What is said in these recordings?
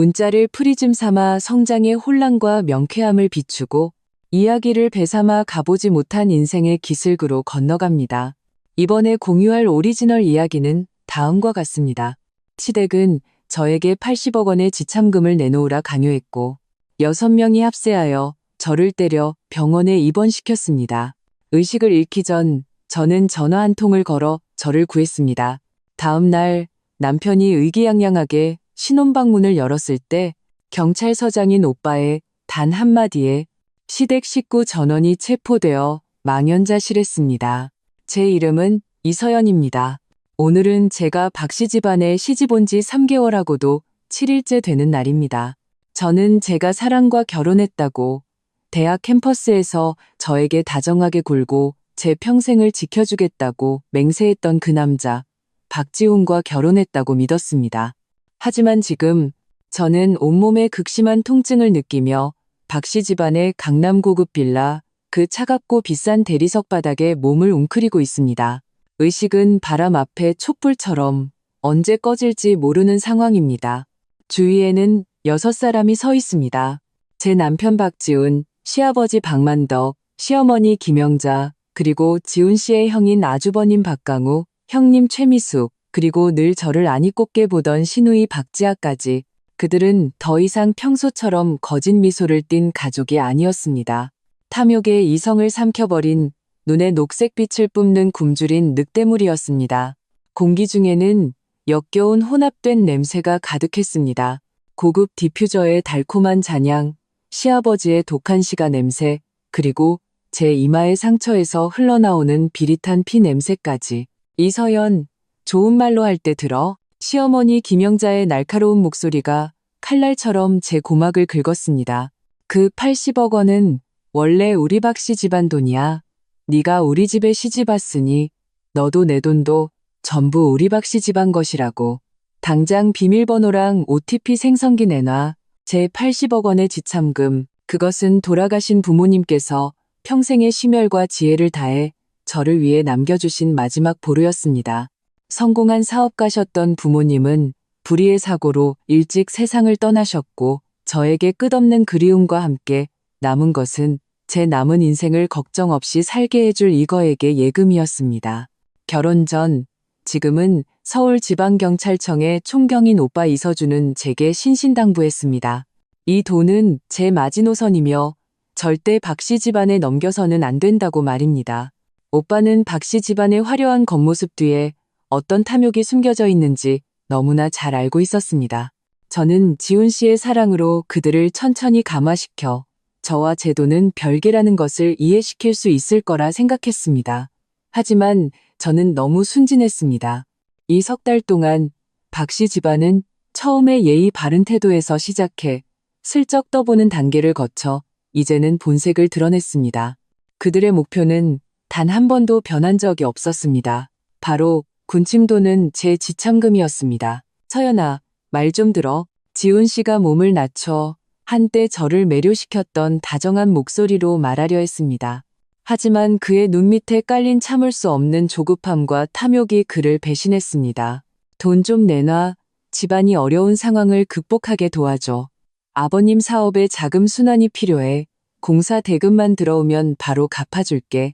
문자를 프리즘 삼아 성장의 혼란과 명쾌함을 비추고 이야기를 배삼아 가보지 못한 인생의 기슭으로 건너갑니다. 이번에 공유할 오리지널 이야기는 다음과 같습니다. 시댁은 저에게 80억 원의 지참금을 내놓으라 강요했고 6명이 합세하여 저를 때려 병원에 입원시켰습니다. 의식을 잃기 전 저는 전화 한 통을 걸어 저를 구했습니다. 다음 날 남편이 의기양양하게 신혼방문을 열었을 때 경찰서장인 오빠의 단 한마디에 시댁 식구 전원이 체포되어 망연자실했습니다. 제 이름은 이서연입니다. 오늘은 제가 박씨 집안에 시집 온 지 3개월하고도 7일째 되는 날입니다. 저는 제가 사랑과 결혼했다고 대학 캠퍼스에서 저에게 다정하게 굴고 제 평생을 지켜주겠다고 맹세했던 그 남자 박지훈과 결혼했다고 믿었습니다. 하지만 지금 저는 온몸에 극심한 통증을 느끼며 박씨 집안의 강남 고급 빌라 그 차갑고 비싼 대리석 바닥에 몸을 웅크리고 있습니다. 의식은 바람 앞에 촛불처럼 언제 꺼질지 모르는 상황입니다. 주위에는 6사람이 서 있습니다. 제 남편 박지훈, 시아버지 박만덕, 시어머니 김영자, 그리고 지훈 씨의 형인 아주버님 박강우, 형님 최미숙, 그리고 늘 저를 안이 꼽게 보던 시누이 박지아까지 그들은 더 이상 평소처럼 거짓 미소를 띤 가족이 아니었습니다. 탐욕에 이성을 삼켜버린 눈에 녹색빛을 뿜는 굶주린 늑대물이었습니다. 공기 중에는 역겨운 혼합된 냄새가 가득했습니다. 고급 디퓨저의 달콤한 잔향, 시아버지의 독한 시가 냄새, 그리고 제 이마의 상처에서 흘러나오는 비릿한 피 냄새까지. 이서연, 좋은 말로 할 때 들어. 시어머니 김영자의 날카로운 목소리가 칼날처럼 제 고막을 긁었습니다. 그 80억 원은 원래 우리 박씨 집안 돈이야. 네가 우리 집에 시집 왔으니 너도 내 돈도 전부 우리 박씨 집안 것이라고. 당장 비밀번호랑 OTP 생성기 내놔. 제 80억 원의 지참금, 그것은 돌아가신 부모님께서 평생의 심혈과 지혜를 다해 저를 위해 남겨주신 마지막 보루였습니다. 성공한 사업가셨던 부모님은 불의의 사고로 일찍 세상을 떠나셨고 저에게 끝없는 그리움과 함께 남은 것은 제 남은 인생을 걱정 없이 살게 해줄 이거에게 예금이었습니다. 결혼 전 지금은 서울지방경찰청의 총경인 오빠 이서준은 제게 신신당부했습니다. 이 돈은 제 마지노선이며 절대 박씨 집안에 넘겨서는 안 된다고 말입니다. 오빠는 박씨 집안의 화려한 겉모습 뒤에 어떤 탐욕이 숨겨져 있는지 너무나 잘 알고 있었습니다. 저는 지훈 씨의 사랑으로 그들을 천천히 감화시켜 저와 제 돈은 별개라는 것을 이해시킬 수 있을 거라 생각했습니다. 하지만 저는 너무 순진했습니다. 이 3달 동안 박씨 집안은 처음에 예의 바른 태도에서 시작해 슬쩍 떠보는 단계를 거쳐 이제는 본색을 드러냈습니다. 그들의 목표는 단 한 번도 변한 적이 없었습니다. 바로 군침도는 제 지참금이었습니다. 서연아, 말 좀 들어. 지훈 씨가 몸을 낮춰 한때 저를 매료시켰던 다정한 목소리로 말하려 했습니다. 하지만 그의 눈 밑에 깔린 참을 수 없는 조급함과 탐욕이 그를 배신했습니다. 돈 좀 내놔. 집안이 어려운 상황을 극복하게 도와줘. 아버님 사업에 자금 순환이 필요해. 공사 대금만 들어오면 바로 갚아줄게.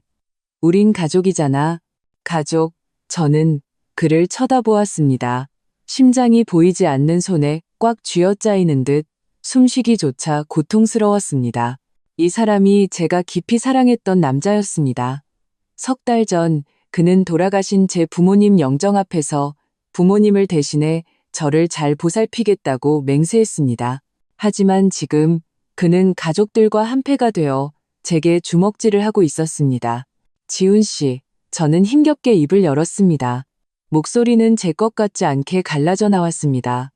우린 가족이잖아. 가족. 저는 그를 쳐다보았습니다. 심장이 보이지 않는 손에 꽉 쥐어짜이는 듯 숨쉬기조차 고통스러웠습니다. 이 사람이 제가 깊이 사랑했던 남자였습니다. 3달 전 그는 돌아가신 제 부모님 영정 앞에서 부모님을 대신해 저를 잘 보살피겠다고 맹세했습니다. 하지만 지금 그는 가족들과 한패가 되어 제게 주먹질을 하고 있었습니다. 지훈 씨, 저는 힘겹게 입을 열었습니다. 목소리는 제 것 같지 않게 갈라져 나왔습니다.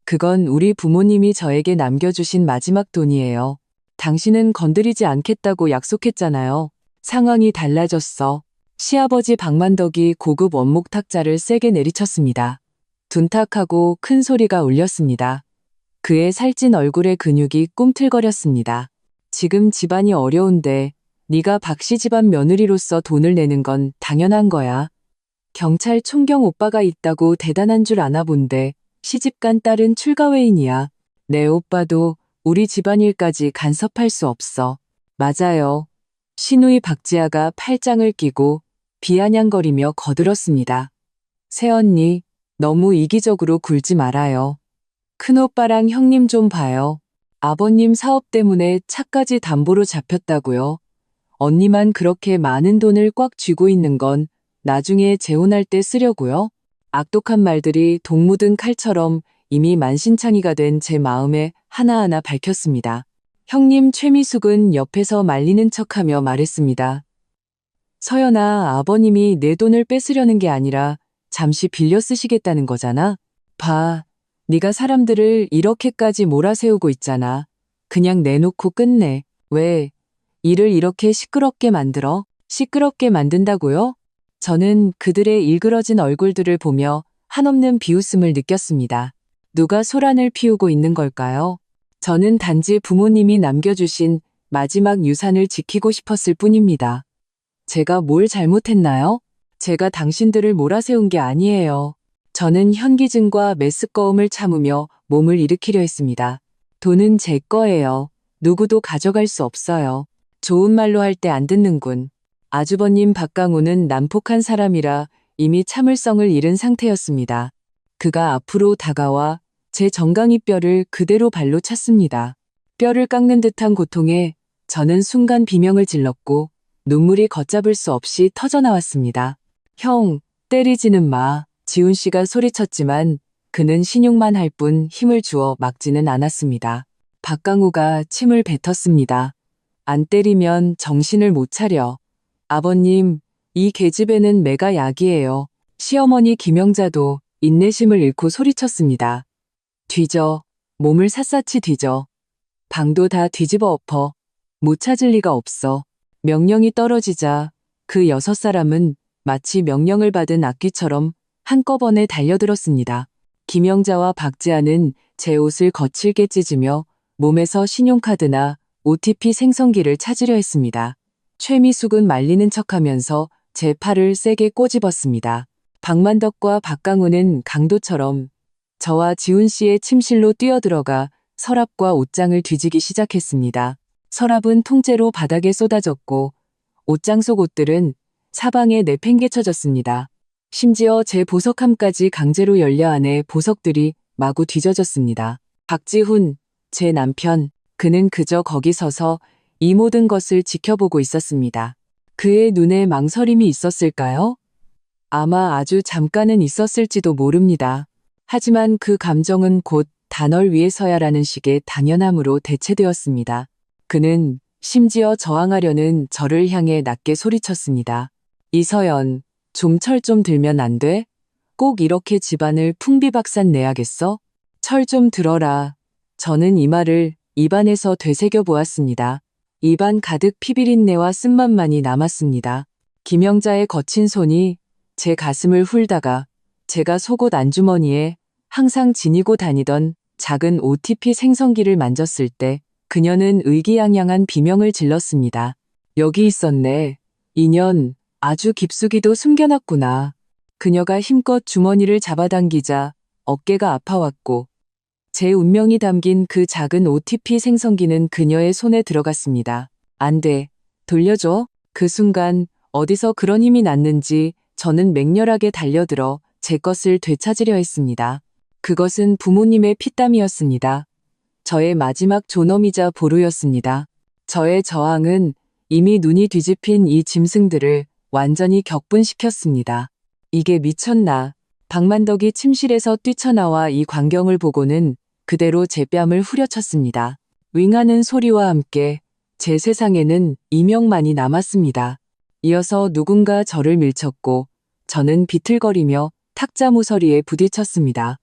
그건 우리 부모님이 저에게 남겨주신 마지막 돈이에요. 당신은 건드리지 않겠다고 약속했잖아요. 상황이 달라졌어. 시아버지 박만덕이 고급 원목 탁자를 세게 내리쳤습니다. 둔탁하고 큰 소리가 울렸습니다. 그의 살찐 얼굴의 근육이 꿈틀거렸습니다. 지금 집안이 어려운데 네가 박씨 집안 며느리로서 돈을 내는 건 당연한 거야. 경찰 총경 오빠가 있다고 대단한 줄 아나 본데 시집간 딸은 출가회인이야. 내 오빠도 우리 집안일까지 간섭할 수 없어. 맞아요. 신우이 박지아가 팔짱을 끼고 비아냥거리며 거들었습니다. 새언니, 너무 이기적으로 굴지 말아요. 큰오빠랑 형님 좀 봐요. 아버님 사업 때문에 차까지 담보로 잡혔다고요. 언니만 그렇게 많은 돈을 꽉 쥐고 있는 건 나중에 재혼할 때 쓰려고요. 악독한 말들이 독 묻은 칼처럼 이미 만신창이가 된 제 마음에 하나하나 밝혔습니다. 형님 최미숙은 옆에서 말리는 척하며 말했습니다. 서연아, 아버님이 내 돈을 뺏으려는 게 아니라 잠시 빌려 쓰시겠다는 거잖아. 봐, 네가 사람들을 이렇게까지 몰아세우고 있잖아. 그냥 내놓고 끝내. 왜? 일을 이렇게 시끄럽게 만들어? 시끄럽게 만든다고요? 저는 그들의 일그러진 얼굴들을 보며 한없는 비웃음을 느꼈습니다. 누가 소란을 피우고 있는 걸까요? 저는 단지 부모님이 남겨주신 마지막 유산을 지키고 싶었을 뿐입니다. 제가 뭘 잘못했나요? 제가 당신들을 몰아세운 게 아니에요. 저는 현기증과 메스꺼움을 참으며 몸을 일으키려 했습니다. 돈은 제 거예요. 누구도 가져갈 수 없어요. 좋은 말로 할 때 안 듣는군. 아주버님 박강우는 난폭한 사람이라 이미 참을성을 잃은 상태였습니다. 그가 앞으로 다가와 제 정강이 뼈를 그대로 발로 찼습니다. 뼈를 깎는 듯한 고통에 저는 순간 비명을 질렀고 눈물이 걷잡을 수 없이 터져나왔습니다. 형, 때리지는 마. 지훈 씨가 소리쳤지만 그는 신용만 할 뿐 힘을 주어 막지는 않았습니다. 박강우가 침을 뱉었습니다. 안 때리면 정신을 못 차려. 아버님, 이 계집애는 매가 약이에요. 시어머니 김영자도 인내심을 잃고 소리쳤습니다. 뒤져. 몸을 샅샅이 뒤져. 방도 다 뒤집어 엎어. 못 찾을 리가 없어. 명령이 떨어지자 그 6사람은 마치 명령을 받은 악귀처럼 한꺼번에 달려들었습니다. 김영자와 박지아는 제 옷을 거칠게 찢으며 몸에서 신용카드나 OTP 생성기를 찾으려 했습니다. 최미숙은 말리는 척하면서 제 팔을 세게 꼬집었습니다. 박만덕과 박강우는 강도처럼 저와 지훈 씨의 침실로 뛰어들어가 서랍과 옷장을 뒤지기 시작했습니다. 서랍은 통째로 바닥에 쏟아졌고 옷장 속 옷들은 사방에 내팽개쳐졌습니다. 심지어 제 보석함까지 강제로 열려 안에 보석들이 마구 뒤져졌습니다. 박지훈, 제 남편, 그는 그저 거기 서서 이 모든 것을 지켜보고 있었습니다. 그의 눈에 망설임이 있었을까요? 아마 아주 잠깐은 있었을지도 모릅니다. 하지만 그 감정은 곧 단얼 위에 서야라는 식의 당연함으로 대체되었습니다. 그는 심지어 저항하려는 저를 향해 낮게 소리쳤습니다. 이서연, 좀 철 좀 들면 안 돼? 꼭 이렇게 집안을 풍비박산 내야겠어? 철 좀 들어라. 저는 이 말을 입안에서 되새겨 보았습니다. 입안 가득 피비린내와 쓴맛만이 남았습니다. 김영자의 거친 손이 제 가슴을 훑다가 제가 속옷 안주머니에 항상 지니고 다니던 작은 OTP 생성기를 만졌을 때 그녀는 의기양양한 비명을 질렀습니다. 여기 있었네. 인연, 아주 깊숙이도 숨겨놨구나. 그녀가 힘껏 주머니를 잡아당기자 어깨가 아파왔고 제 운명이 담긴 그 작은 OTP 생성기는 그녀의 손에 들어갔습니다. 안 돼. 돌려줘. 그 순간 어디서 그런 힘이 났는지 저는 맹렬하게 달려들어 제 것을 되찾으려 했습니다. 그것은 부모님의 피땀이었습니다. 저의 마지막 존엄이자 보루였습니다. 저의 저항은 이미 눈이 뒤집힌 이 짐승들을 완전히 격분시켰습니다. 이게 미쳤나. 박만덕이 침실에서 뛰쳐나와 이 광경을 보고는 그대로 제 뺨을 후려쳤습니다. 윙하는 소리와 함께 제 세상에는 이명만이 남았습니다. 이어서 누군가 저를 밀쳤고 저는 비틀거리며 탁자 모서리에 부딪혔습니다.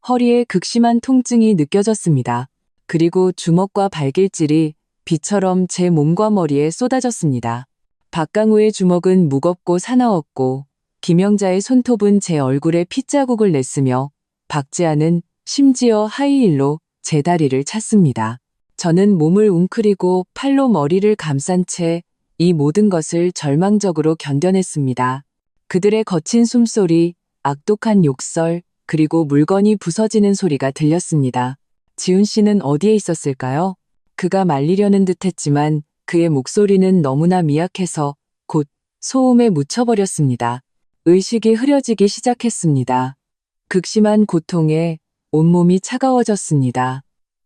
허리에 극심한 통증이 느껴졌습니다. 그리고 주먹과 발길질이 비처럼 제 몸과 머리에 쏟아졌습니다. 박강우의 주먹은 무겁고 사나웠고 김영자의 손톱은 제 얼굴에 핏자국을 냈으며 박지아는 심지어 하이힐로 제 다리를 찼습니다. 저는 몸을 웅크리고 팔로 머리를 감싼 채 이 모든 것을 절망적으로 견뎌냈습니다. 그들의 거친 숨소리, 악독한 욕설, 그리고 물건이 부서지는 소리가 들렸습니다. 지훈 씨는 어디에 있었을까요? 그가 말리려는 듯 했지만 그의 목소리는 너무나 미약해서 곧 소음에 묻혀버렸습니다. 의식이 흐려지기 시작했습니다. 극심한 고통에 온몸이 차가워졌습니다.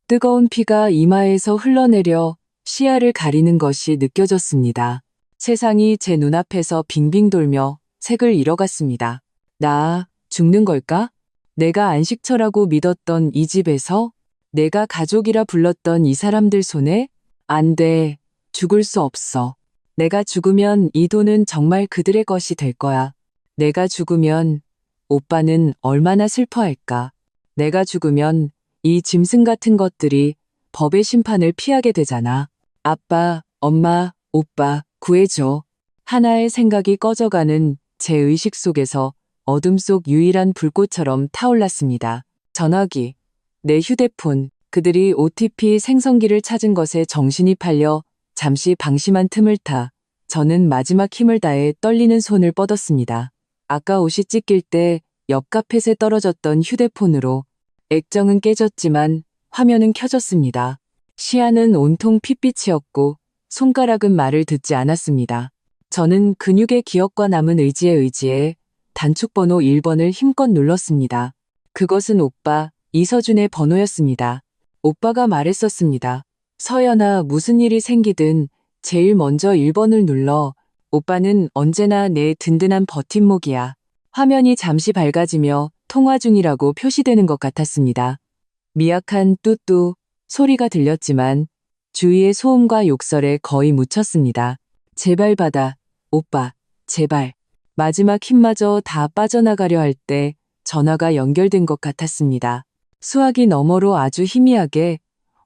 뜨거운 피가 이마에서 흘러내려 시야를 가리는 것이 느껴졌습니다. 세상이 제 눈앞에서 빙빙 돌며 색을 잃어갔습니다. 나 죽는 걸까? 내가 안식처라고 믿었던 이 집에서? 내가 가족이라 불렀던 이 사람들 손에? 안 돼. 죽을 수 없어. 내가 죽으면 이 돈은 정말 그들의 것이 될 거야. 내가 죽으면 오빠는 얼마나 슬퍼할까. 내가 죽으면 이 짐승 같은 것들이 법의 심판을 피하게 되잖아. 아빠, 엄마, 오빠, 구해줘. 하나의 생각이 꺼져가는 제 의식 속에서 어둠 속 유일한 불꽃처럼 타올랐습니다. 전화기, 내 휴대폰, 그들이 OTP 생성기를 찾은 것에 정신이 팔려 잠시 방심한 틈을 타 저는 마지막 힘을 다해 떨리는 손을 뻗었습니다. 아까 옷이 찢길 때 옆 카펫에 떨어졌던 휴대폰으로 액정은 깨졌지만 화면은 켜졌습니다. 시야는 온통 핏빛이었고 손가락은 말을 듣지 않았습니다. 저는 근육의 기억과 남은 의지에 단축번호 1번을 힘껏 눌렀습니다. 그것은 오빠 이서준의 번호였습니다. 오빠가 말했었습니다. 서연아, 무슨 일이 생기든 제일 먼저 1번을 눌러. 오빠는 언제나 내 든든한 버팀목이야. 화면이 잠시 밝아지며 통화 중이라고 표시되는 것 같았습니다. 미약한 뚜뚜 소리가 들렸지만 주위의 소음과 욕설에 거의 묻혔습니다. 제발 받아, 오빠, 제발. 마지막 힘마저 다 빠져나가려 할 때 전화가 연결된 것 같았습니다. 수화기 너머로 아주 희미하게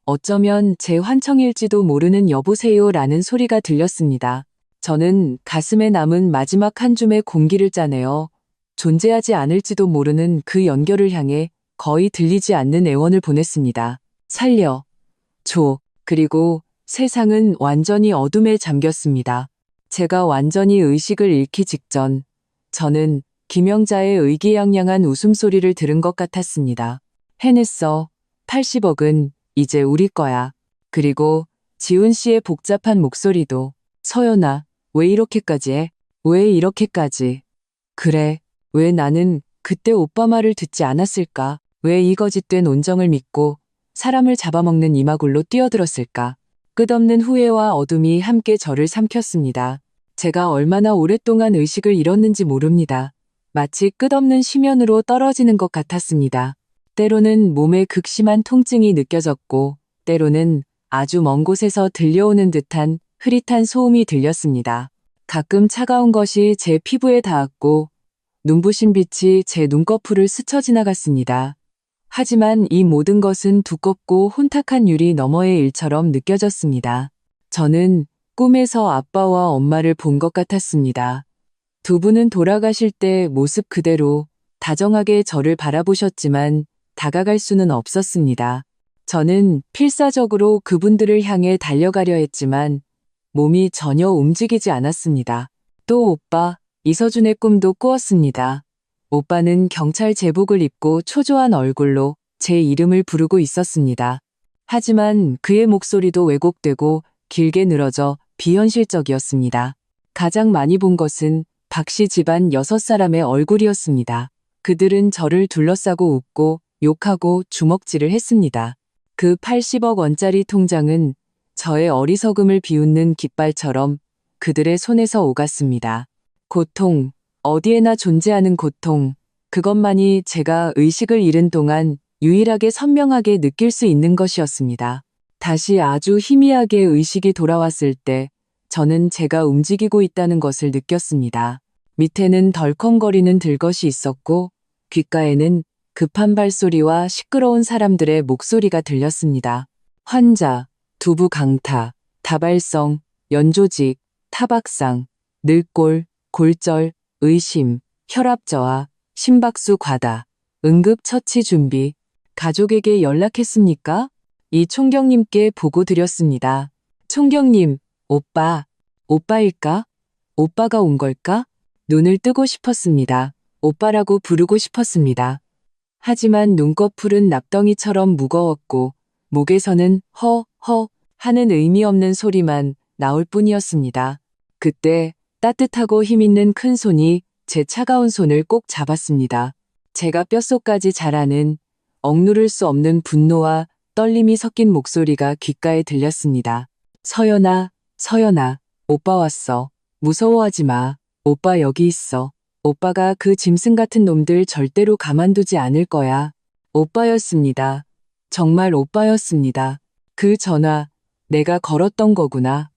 어쩌면 제 환청일지도 모르는 여보세요라는 소리가 들렸습니다. 저는 가슴에 남은 마지막 한 줌의 공기를 짜내어 존재하지 않을지도 모르는 그 연결을 향해 거의 들리지 않는 애원을 보냈습니다. 살려. 줘. 그리고 세상은 완전히 어둠에 잠겼습니다. 제가 완전히 의식을 잃기 직전 저는 김영자의 의기양양한 웃음소리를 들은 것 같았습니다. 해냈어. 80억은 이제 우리 거야. 그리고 지훈 씨의 복잡한 목소리도 서연아, 왜 이렇게까지 해? 왜 이렇게까지? 그래, 왜 나는 그때 오빠 말을 듣지 않았을까? 왜 이 거짓된 온정을 믿고 사람을 잡아먹는 이마굴로 뛰어들었을까? 끝없는 후회와 어둠이 함께 저를 삼켰습니다. 제가 얼마나 오랫동안 의식을 잃었는지 모릅니다. 마치 끝없는 심연으로 떨어지는 것 같았습니다. 때로는 몸에 극심한 통증이 느껴졌고, 때로는 아주 먼 곳에서 들려오는 듯한 흐릿한 소음이 들렸습니다. 가끔 차가운 것이 제 피부에 닿았고, 눈부신 빛이 제 눈꺼풀을 스쳐 지나갔습니다. 하지만 이 모든 것은 두껍고 혼탁한 유리 너머의 일처럼 느껴졌습니다. 저는 꿈에서 아빠와 엄마를 본 것 같았습니다. 두 분은 돌아가실 때 모습 그대로 다정하게 저를 바라보셨지만 다가갈 수는 없었습니다. 저는 필사적으로 그분들을 향해 달려가려 했지만 몸이 전혀 움직이지 않았습니다. 또 오빠, 이서준의 꿈도 꾸었습니다. 오빠는 경찰 제복을 입고 초조한 얼굴로 제 이름을 부르고 있었습니다. 하지만 그의 목소리도 왜곡되고 길게 늘어져 비현실적이었습니다. 가장 많이 본 것은 박씨 집안 6사람의 얼굴이었습니다. 그들은 저를 둘러싸고 웃고 욕하고 주먹질을 했습니다. 그 80억 원짜리 통장은 저의 어리석음을 비웃는 깃발처럼 그들의 손에서 오갔습니다. 고통, 어디에나 존재하는 고통, 그것만이 제가 의식을 잃은 동안 유일하게 선명하게 느낄 수 있는 것이었습니다. 다시 아주 희미하게 의식이 돌아왔을 때 저는 제가 움직이고 있다는 것을 느꼈습니다. 밑에는 덜컹거리는 들것이 있었고 귓가에는 급한 발소리와 시끄러운 사람들의 목소리가 들렸습니다. 환자, 두부 강타, 다발성, 연조직, 타박상, 늙골, 골절, 의심, 혈압저하, 심박수 과다, 응급처치 준비. 가족에게 연락했습니까? 이 총경님께 보고 드렸습니다. 총경님, 오빠일까? 오빠가 온 걸까? 눈을 뜨고 싶었습니다. 오빠라고 부르고 싶었습니다. 하지만 눈꺼풀은 납덩이처럼 무거웠고 목에서는 허, 허 하는 의미 없는 소리만 나올 뿐이었습니다. 그때 따뜻하고 힘있는 큰 손이 제 차가운 손을 꼭 잡았습니다. 제가 뼛속까지 자라는 억누를 수 없는 분노와 떨림이 섞인 목소리가 귓가에 들렸습니다. 서연아, 서연아, 오빠 왔어. 무서워하지 마. 오빠 여기 있어. 오빠가 그 짐승 같은 놈들 절대로 가만두지 않을 거야. 오빠였습니다. 정말 오빠였습니다. 그 전화 내가 걸었던 거구나.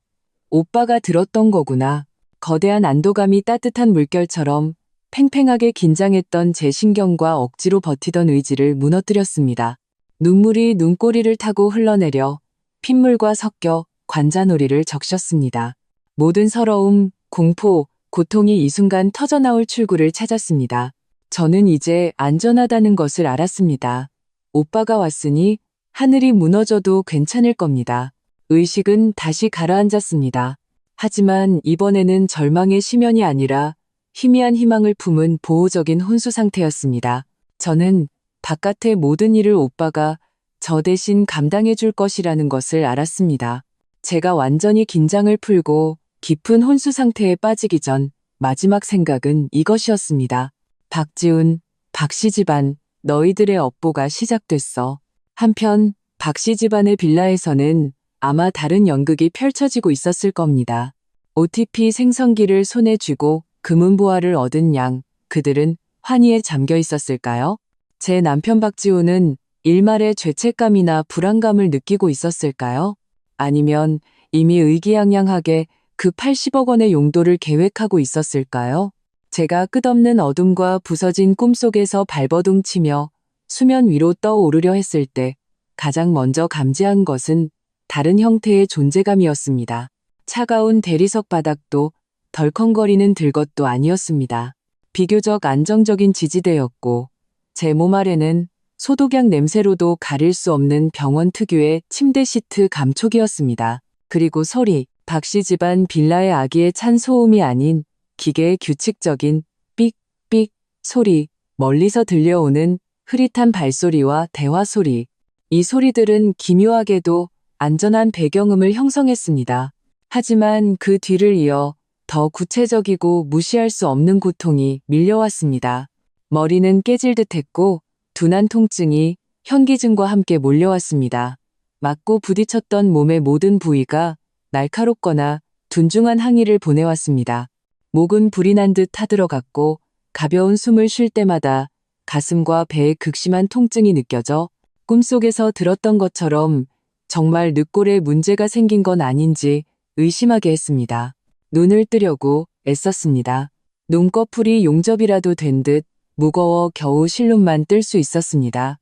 오빠가 들었던 거구나. 거대한 안도감이 따뜻한 물결처럼 팽팽하게 긴장했던 제 신경과 억지로 버티던 의지를 무너뜨렸습니다. 눈물이 눈꼬리를 타고 흘러내려 핏물과 섞여 관자놀이를 적셨습니다. 모든 서러움, 공포, 고통이 이 순간 터져나올 출구를 찾았습니다. 저는 이제 안전하다는 것을 알았습니다. 오빠가 왔으니 하늘이 무너져도 괜찮을 겁니다. 의식은 다시 가라앉았습니다. 하지만 이번에는 절망의 심연이 아니라 희미한 희망을 품은 보호적인 혼수 상태였습니다. 저는 바깥의 모든 일을 오빠가 저 대신 감당해 줄 것이라는 것을 알았습니다. 제가 완전히 긴장을 풀고 깊은 혼수 상태에 빠지기 전 마지막 생각은 이것이었습니다. 박지훈, 박씨 집안, 너희들의 업보가 시작됐어. 한편 박씨 집안의 빌라에서는 아마 다른 연극이 펼쳐지고 있었을 겁니다. OTP 생성기를 손에 쥐고 금은보화를 얻은 양, 그들은 환희에 잠겨 있었을까요? 제 남편 박지훈은 일말의 죄책감이나 불안감을 느끼고 있었을까요? 아니면 이미 의기양양하게 그 80억 원의 용도를 계획하고 있었을까요? 제가 끝없는 어둠과 부서진 꿈속에서 발버둥 치며 수면 위로 떠오르려 했을 때 가장 먼저 감지한 것은 다른 형태의 존재감이었습니다. 차가운 대리석 바닥도 덜컹거리는 들것도 아니었습니다. 비교적 안정적인 지지대였고 제 몸 아래는 소독약 냄새로도 가릴 수 없는 병원 특유의 침대 시트 감촉이었습니다. 그리고 소리, 박씨 집안 빌라의 아기의 찬 소음이 아닌 기계의 규칙적인 삑삑 소리, 멀리서 들려오는 흐릿한 발소리와 대화 소리. 이 소리들은 기묘하게도 안전한 배경음을 형성했습니다. 하지만 그 뒤를 이어 더 구체적이고 무시할 수 없는 고통이 밀려왔습니다. 머리는 깨질 듯했고 둔한 통증이 현기증과 함께 몰려왔습니다. 맞고 부딪혔던 몸의 모든 부위가 날카롭거나 둔중한 항의를 보내왔습니다. 목은 불이 난 듯 타들어갔고 가벼운 숨을 쉴 때마다 가슴과 배에 극심한 통증이 느껴져 꿈속에서 들었던 것처럼 정말 늑골에 문제가 생긴 건 아닌지 의심하게 했습니다. 눈을 뜨려고 애썼습니다. 눈꺼풀이 용접이라도 된 듯 무거워 겨우 실눈만 뜰 수 있었습니다.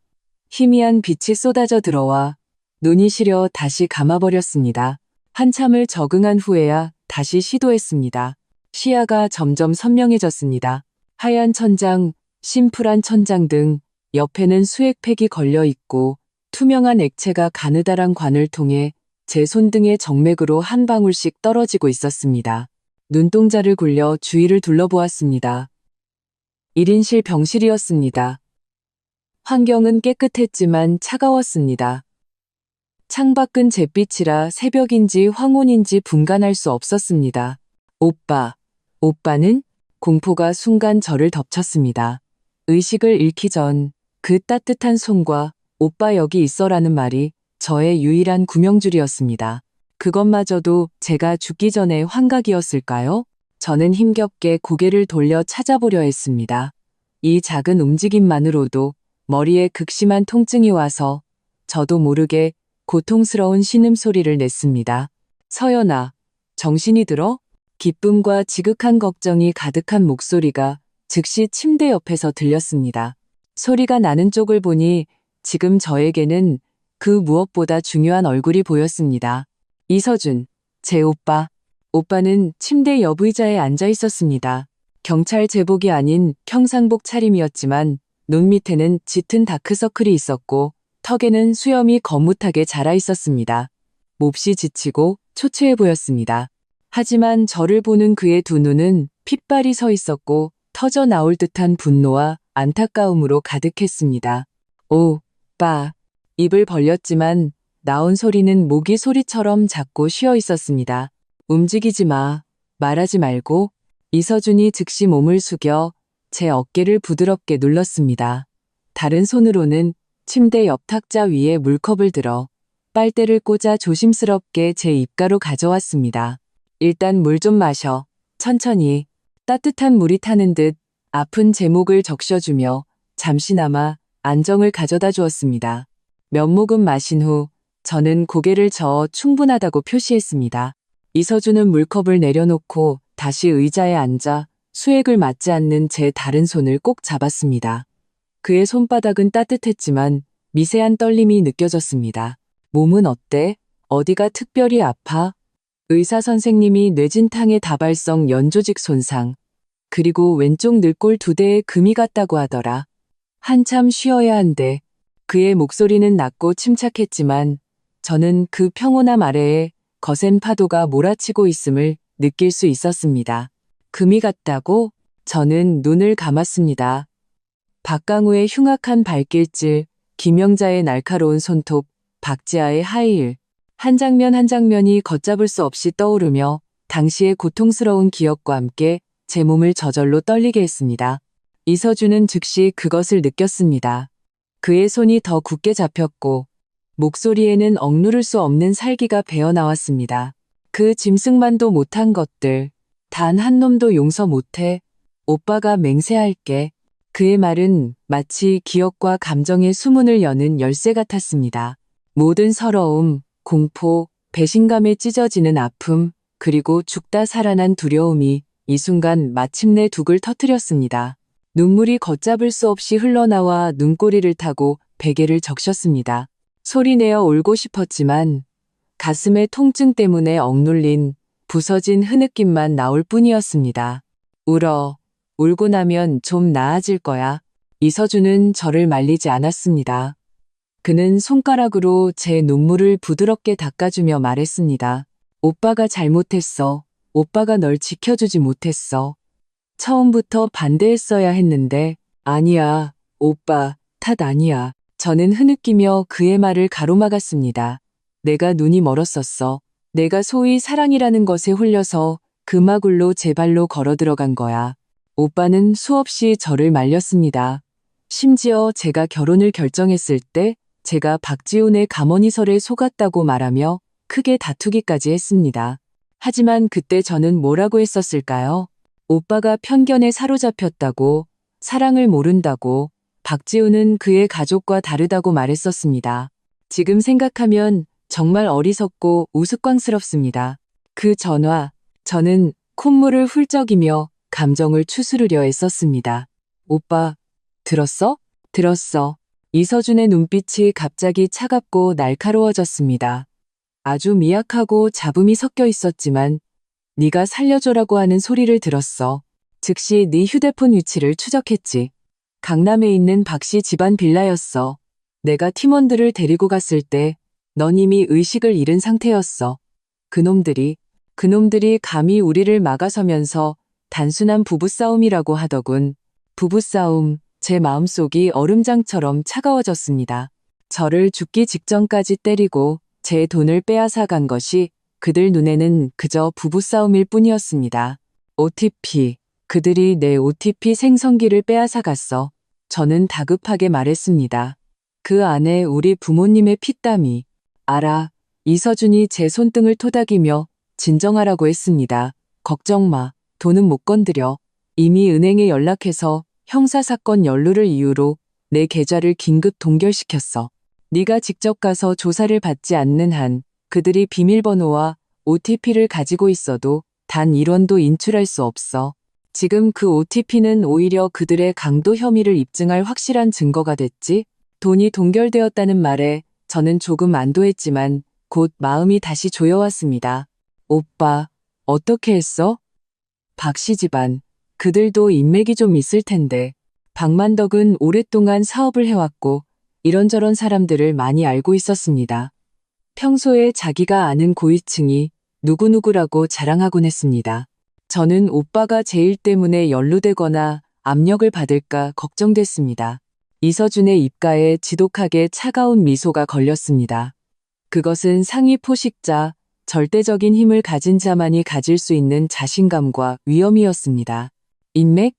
희미한 빛이 쏟아져 들어와 눈이 시려 다시 감아버렸습니다. 한참을 적응한 후에야 다시 시도했습니다. 시야가 점점 선명해졌습니다. 하얀 천장, 심플한 천장 등 옆에는 수액팩이 걸려 있고 투명한 액체가 가느다란 관을 통해 제 손등의 정맥으로 한 방울씩 떨어지고 있었습니다. 눈동자를 굴려 주위를 둘러보았습니다. 1인실 병실이었습니다. 환경은 깨끗했지만 차가웠습니다. 창밖은 잿빛이라 새벽인지 황혼인지 분간할 수 없었습니다. 오빠, 오빠는? 공포가 순간 저를 덮쳤습니다. 의식을 잃기 전 그 따뜻한 손과 오빠 여기 있어라는 말이 저의 유일한 구명줄이었습니다. 그것마저도 제가 죽기 전에 환각이었을까요? 저는 힘겹게 고개를 돌려 찾아보려 했습니다. 이 작은 움직임만으로도 머리에 극심한 통증이 와서 저도 모르게 고통스러운 신음소리를 냈습니다. 서연아, 정신이 들어? 기쁨과 지극한 걱정이 가득한 목소리가 즉시 침대 옆에서 들렸습니다. 소리가 나는 쪽을 보니 지금 저에게는 그 무엇보다 중요한 얼굴이 보였습니다. 이서준, 제 오빠. 오빠는 침대 옆 의자에 앉아 있었습니다. 경찰 제복이 아닌 평상복 차림이었지만 눈 밑에는 짙은 다크서클이 있었고 턱에는 수염이 거뭇하게 자라 있었습니다. 몹시 지치고 초췌해 보였습니다. 하지만 저를 보는 그의 두 눈은 핏발이 서 있었고 터져 나올 듯한 분노와 안타까움으로 가득했습니다. 오, 빠. 입을 벌렸지만 나온 소리는 모기 소리처럼 작고 쉬어 있었습니다. 움직이지 마. 말하지 말고. 이서준이 즉시 몸을 숙여 제 어깨를 부드럽게 눌렀습니다. 다른 손으로는 침대 옆 탁자 위에 물컵을 들어 빨대를 꽂아 조심스럽게 제 입가로 가져왔습니다. 일단 물 좀 마셔. 천천히. 따뜻한 물이 타는 듯 아픈 제 목을 적셔주며 잠시나마 안정을 가져다 주었습니다. 몇 모금 마신 후 저는 고개를 저어 충분하다고 표시했습니다. 이서준은 물컵을 내려놓고 다시 의자에 앉아 수액을 맞지 않는 제 다른 손을 꼭 잡았습니다. 그의 손바닥은 따뜻했지만 미세한 떨림이 느껴졌습니다. 몸은 어때? 어디가 특별히 아파? 의사 선생님이 뇌진탕의 다발성 연조직 손상, 그리고 왼쪽 늑골 2대에 금이 갔다고 하더라. 한참 쉬어야 한대. 그의 목소리는 낮고 침착했지만 저는 그 평온함 아래에 거센 파도가 몰아치고 있음을 느낄 수 있었습니다. 금이 갔다고? 저는 눈을 감았습니다. 박강우의 흉악한 발길질, 김영자의 날카로운 손톱, 박지아의 하이힐, 한 장면 한 장면이 걷잡을 수 없이 떠오르며 당시의 고통스러운 기억과 함께 제 몸을 저절로 떨리게 했습니다. 이서준은 즉시 그것을 느꼈습니다. 그의 손이 더 굳게 잡혔고 목소리에는 억누를 수 없는 살기가 배어나왔습니다. 그 짐승만도 못한 것들, 단 한 놈도 용서 못해. 오빠가 맹세할게. 그의 말은 마치 기억과 감정의 수문을 여는 열쇠 같았습니다. 모든 서러움, 공포, 배신감에 찢어지는 아픔, 그리고 죽다 살아난 두려움이 이 순간 마침내 둑을 터뜨렸습니다. 눈물이 걷잡을 수 없이 흘러나와 눈꼬리를 타고 베개를 적셨습니다. 소리내어 울고 싶었지만 가슴의 통증 때문에 억눌린 부서진 흐느낌만 나올 뿐이었습니다. 울고 나면 좀 나아질 거야. 이서준은 저를 말리지 않았습니다. 그는 손가락으로 제 눈물을 부드럽게 닦아주며 말했습니다. 오빠가 잘못했어. 오빠가 널 지켜주지 못했어. 처음부터 반대했어야 했는데 아니야. 오빠 탓 아니야. 저는 흐느끼며 그의 말을 가로막았습니다. 내가 눈이 멀었었어. 내가 소위 사랑이라는 것에 홀려서 금화굴로 제 발로 걸어 들어간 거야. 오빠는 수없이 저를 말렸습니다. 심지어 제가 결혼을 결정했을 때 제가 박지훈의 감언이설에 속았다고 말하며 크게 다투기까지 했습니다. 하지만 그때 저는 뭐라고 했었을까요? 오빠가 편견에 사로잡혔다고, 사랑을 모른다고, 박지훈은 그의 가족과 다르다고 말했었습니다. 지금 생각하면 정말 어리석고 우스꽝스럽습니다. 그 전화, 저는 콧물을 훌쩍이며 감정을 추스르려 애썼습니다. 오빠, 들었어? 들었어. 이서준의 눈빛이 갑자기 차갑고 날카로워졌습니다. 아주 미약하고 잡음이 섞여 있었지만 네가 살려줘라고 하는 소리를 들었어. 즉시 네 휴대폰 위치를 추적했지. 강남에 있는 박씨 집안 빌라였어. 내가 팀원들을 데리고 갔을 때 넌 이미 의식을 잃은 상태였어. 그놈들이 감히 우리를 막아서면서 단순한 부부싸움이라고 하더군. 부부싸움, 제 마음속이 얼음장처럼 차가워졌습니다. 저를 죽기 직전까지 때리고 제 돈을 빼앗아 간 것이 그들 눈에는 그저 부부싸움일 뿐이었습니다. OTP, 그들이 내 OTP 생성기를 빼앗아 갔어. 저는 다급하게 말했습니다. 그 안에 우리 부모님의 피땀이. 알아. 이서준이 제 손등을 토닥이며 진정하라고 했습니다. 걱정 마. 돈은 못 건드려. 이미 은행에 연락해서 형사사건 연루를 이유로 내 계좌를 긴급 동결시켰어. 네가 직접 가서 조사를 받지 않는 한 그들이 비밀번호와 OTP를 가지고 있어도 단 1원도 인출할 수 없어. 지금 그 OTP는 오히려 그들의 강도 혐의를 입증할 확실한 증거가 됐지. 돈이 동결되었다는 말에 저는 조금 안도했지만 곧 마음이 다시 조여왔습니다. 오빠, 어떻게 했어? 박씨 집안, 그들도 인맥이 좀 있을 텐데. 박만덕은 오랫동안 사업을 해왔고 이런저런 사람들을 많이 알고 있었습니다. 평소에 자기가 아는 고위층이 누구누구라고 자랑하곤 했습니다. 저는 오빠가 제 일 때문에 연루되거나 압력을 받을까 걱정됐습니다. 이서준의 입가에 지독하게 차가운 미소가 걸렸습니다. 그것은 상위 포식자, 절대적인 힘을 가진 자만이 가질 수 있는 자신감과 위엄이었습니다. 인맥?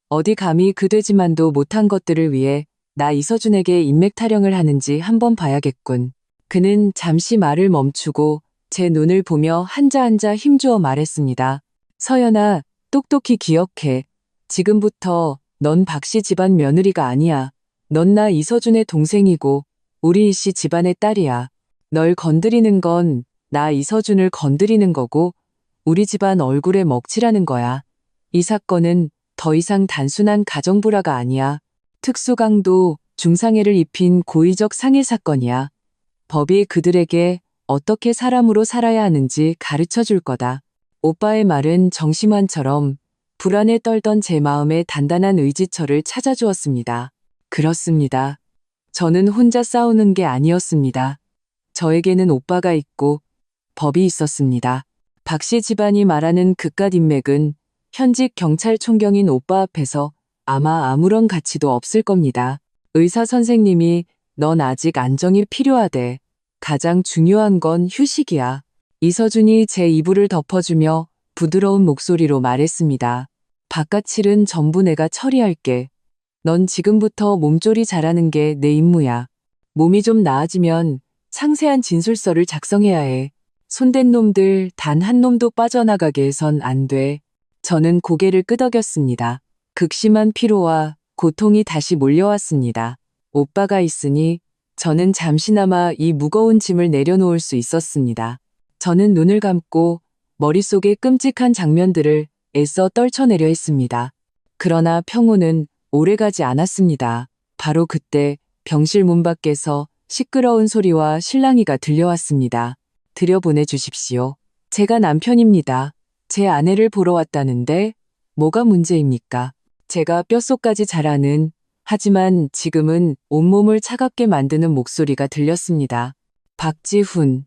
어디 감히 그 되지만도 못한 것들을 위해 나 이서준에게 인맥 타령을 하는지 한번 봐야겠군. 그는 잠시 말을 멈추고 제 눈을 보며 한자 힘주어 말했습니다. 서연아, 똑똑히 기억해. 지금부터 넌 박씨 집안 며느리가 아니야. 넌 나 이서준의 동생이고 우리 이씨 집안의 딸이야. 널 건드리는 건 나 이서준을 건드리는 거고 우리 집안 얼굴에 먹칠하는 거야. 이 사건은 더 이상 단순한 가정불화가 아니야. 특수강도 중상해를 입힌 고의적 상해 사건이야. 법이 그들에게 어떻게 사람으로 살아야 하는지 가르쳐 줄 거다. 오빠의 말은 정심환처럼 불안에 떨던 제 마음에 단단한 의지처를 찾아주었습니다. 그렇습니다. 저는 혼자 싸우는 게 아니었습니다. 저에게는 오빠가 있고 법이 있었습니다. 박씨 집안이 말하는 그깟 인맥은 현직 경찰총경인 오빠 앞에서 아마 아무런 가치도 없을 겁니다. 의사 선생님이 넌 아직 안정이 필요하대. 가장 중요한 건 휴식이야. 이서준이 제 이불을 덮어주며 부드러운 목소리로 말했습니다. 바깥 일은 전부 내가 처리할게. 넌 지금부터 몸조리 잘하는 게 내 임무야. 몸이 좀 나아지면 상세한 진술서를 작성해야 해. 손댄 놈들 단 한 놈도 빠져나가게 해선 안 돼. 저는 고개를 끄덕였습니다. 극심한 피로와 고통이 다시 몰려왔습니다. 오빠가 있으니 저는 잠시나마 이 무거운 짐을 내려놓을 수 있었습니다. 저는 눈을 감고 머릿속의 끔찍한 장면들을 애써 떨쳐내려 했습니다. 그러나 평온은 오래가지 않았습니다. 바로 그때 병실 문 밖에서 시끄러운 소리와 실랑이가 들려왔습니다. 들여보내주십시오. 제가 남편입니다. 제 아내를 보러 왔다는데 뭐가 문제입니까? 제가 뼛속까지 잘 아는 하지만 지금은 온몸을 차갑게 만드는 목소리가 들렸습니다. 박지훈.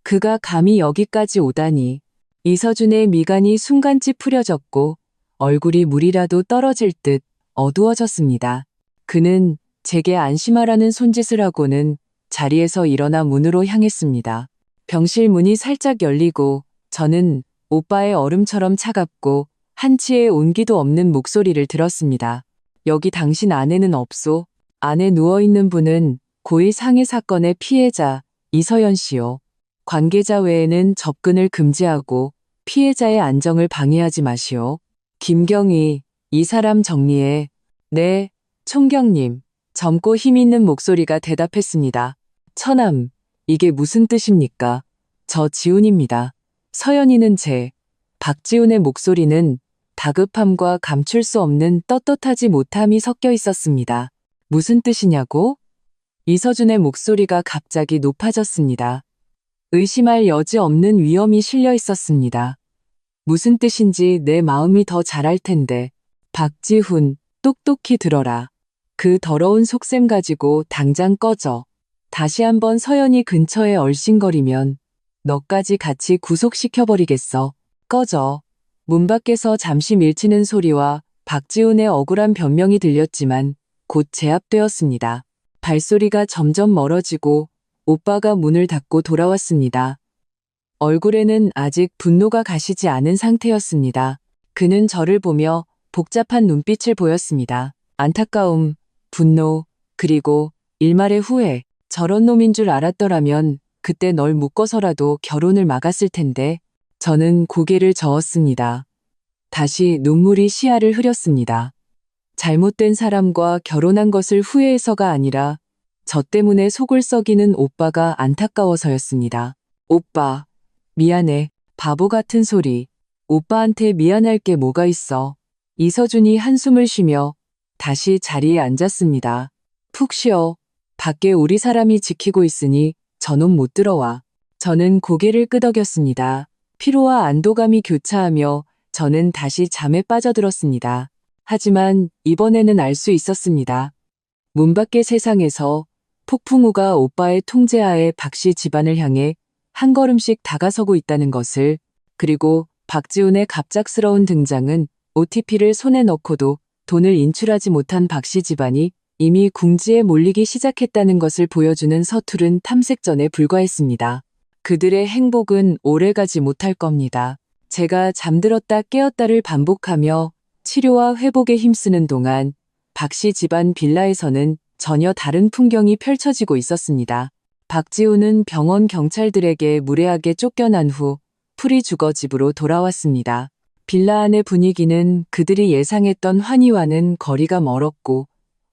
그가 감히 여기까지 오다니. 이서준의 미간이 순간 찌푸려졌고 얼굴이 물이라도 떨어질 듯 어두워졌습니다. 그는 제게 안심하라는 손짓을 하고는 자리에서 일어나 문으로 향했습니다. 병실 문이 살짝 열리고 저는 오빠의 얼음처럼 차갑고 한치의 온기도 없는 목소리를 들었습니다. 여기 당신 아내는 없소? 안에 누워있는 분은 고의 상해 사건의 피해자 이서연 씨요. 관계자 외에는 접근을 금지하고 피해자의 안정을 방해하지 마시오. 김경희, 이 사람 정리해. 네, 총경님. 젊고 힘있는 목소리가 대답했습니다. 처남, 이게 무슨 뜻입니까? 저 지훈입니다. 서연이는 제, 박지훈의 목소리는 다급함과 감출 수 없는 떳떳하지 못함이 섞여 있었습니다. 무슨 뜻이냐고? 이서준의 목소리가 갑자기 높아졌습니다. 의심할 여지 없는 위험이 실려 있었습니다. 무슨 뜻인지 내 마음이 더 잘할 텐데. 박지훈, 똑똑히 들어라. 그 더러운 속셈 가지고 당장 꺼져. 다시 한번 서연이 근처에 얼씬거리면 너까지 같이 구속시켜버리겠어. 꺼져. 문 밖에서 잠시 밀치는 소리와 박지훈의 억울한 변명이 들렸지만 곧 제압되었습니다. 발소리가 점점 멀어지고 오빠가 문을 닫고 돌아왔습니다. 얼굴에는 아직 분노가 가시지 않은 상태였습니다. 그는 저를 보며 복잡한 눈빛을 보였습니다. 안타까움, 분노, 그리고 일말의 후회. 저런 놈인 줄 알았더라면 그때 널 묶어서라도 결혼을 막았을 텐데. 저는 고개를 저었습니다. 다시 눈물이 시야를 흐렸습니다. 잘못된 사람과 결혼한 것을 후회해서가 아니라 저 때문에 속을 썩이는 오빠가 안타까워서였습니다. 오빠, 미안해. 바보 같은 소리. 오빠한테 미안할 게 뭐가 있어. 이서준이 한숨을 쉬며 다시 자리에 앉았습니다. 푹 쉬어. 밖에 우리 사람이 지키고 있으니 저놈 못 들어와. 저는 고개를 끄덕였습니다. 피로와 안도감이 교차하며 저는 다시 잠에 빠져들었습니다. 하지만 이번에는 알 수 있었습니다. 문 밖의 세상에서 폭풍우가 오빠의 통제하에 박씨 집안을 향해 한 걸음씩 다가서고 있다는 것을, 그리고 박지훈의 갑작스러운 등장은 OTP를 손에 넣고도 돈을 인출하지 못한 박씨 집안이 이미 궁지에 몰리기 시작했다는 것을 보여주는 서투른 탐색전에 불과했습니다. 그들의 행복은 오래가지 못할 겁니다. 제가 잠들었다 깨었다를 반복하며 치료와 회복에 힘쓰는 동안 박씨 집안 빌라에서는 전혀 다른 풍경이 펼쳐지고 있었습니다. 박지우는 병원 경찰들에게 무례하게 쫓겨난 후 풀이 죽어 집으로 돌아왔습니다. 빌라 안의 분위기는 그들이 예상했던 환희와는 거리가 멀었고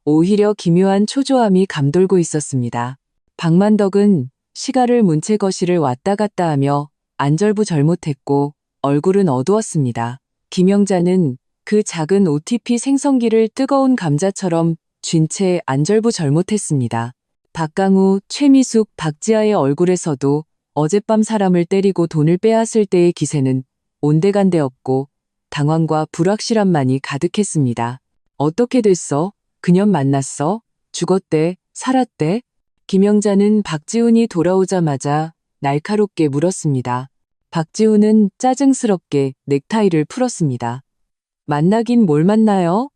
오히려 기묘한 초조함이 감돌고 있었습니다. 박만덕은 시가를 문채 거실을 왔다 갔다 하며 안절부절못했고 얼굴은 어두웠습니다. 김영자는 그 작은 OTP 생성기를 뜨거운 감자처럼 쥔 채 안절부절못했습니다. 박강우, 최미숙, 박지아의 얼굴에서도 어젯밤 사람을 때리고 돈을 빼앗을 때의 기세는 온데간데 없고 당황과 불확실함만이 가득했습니다. 어떻게 됐어? 그년 만났어? 죽었대? 살았대? 김영자는 박지훈이 돌아오자마자 날카롭게 물었습니다. 박지훈은 짜증스럽게 넥타이를 풀었습니다. 만나긴 뭘 만나요?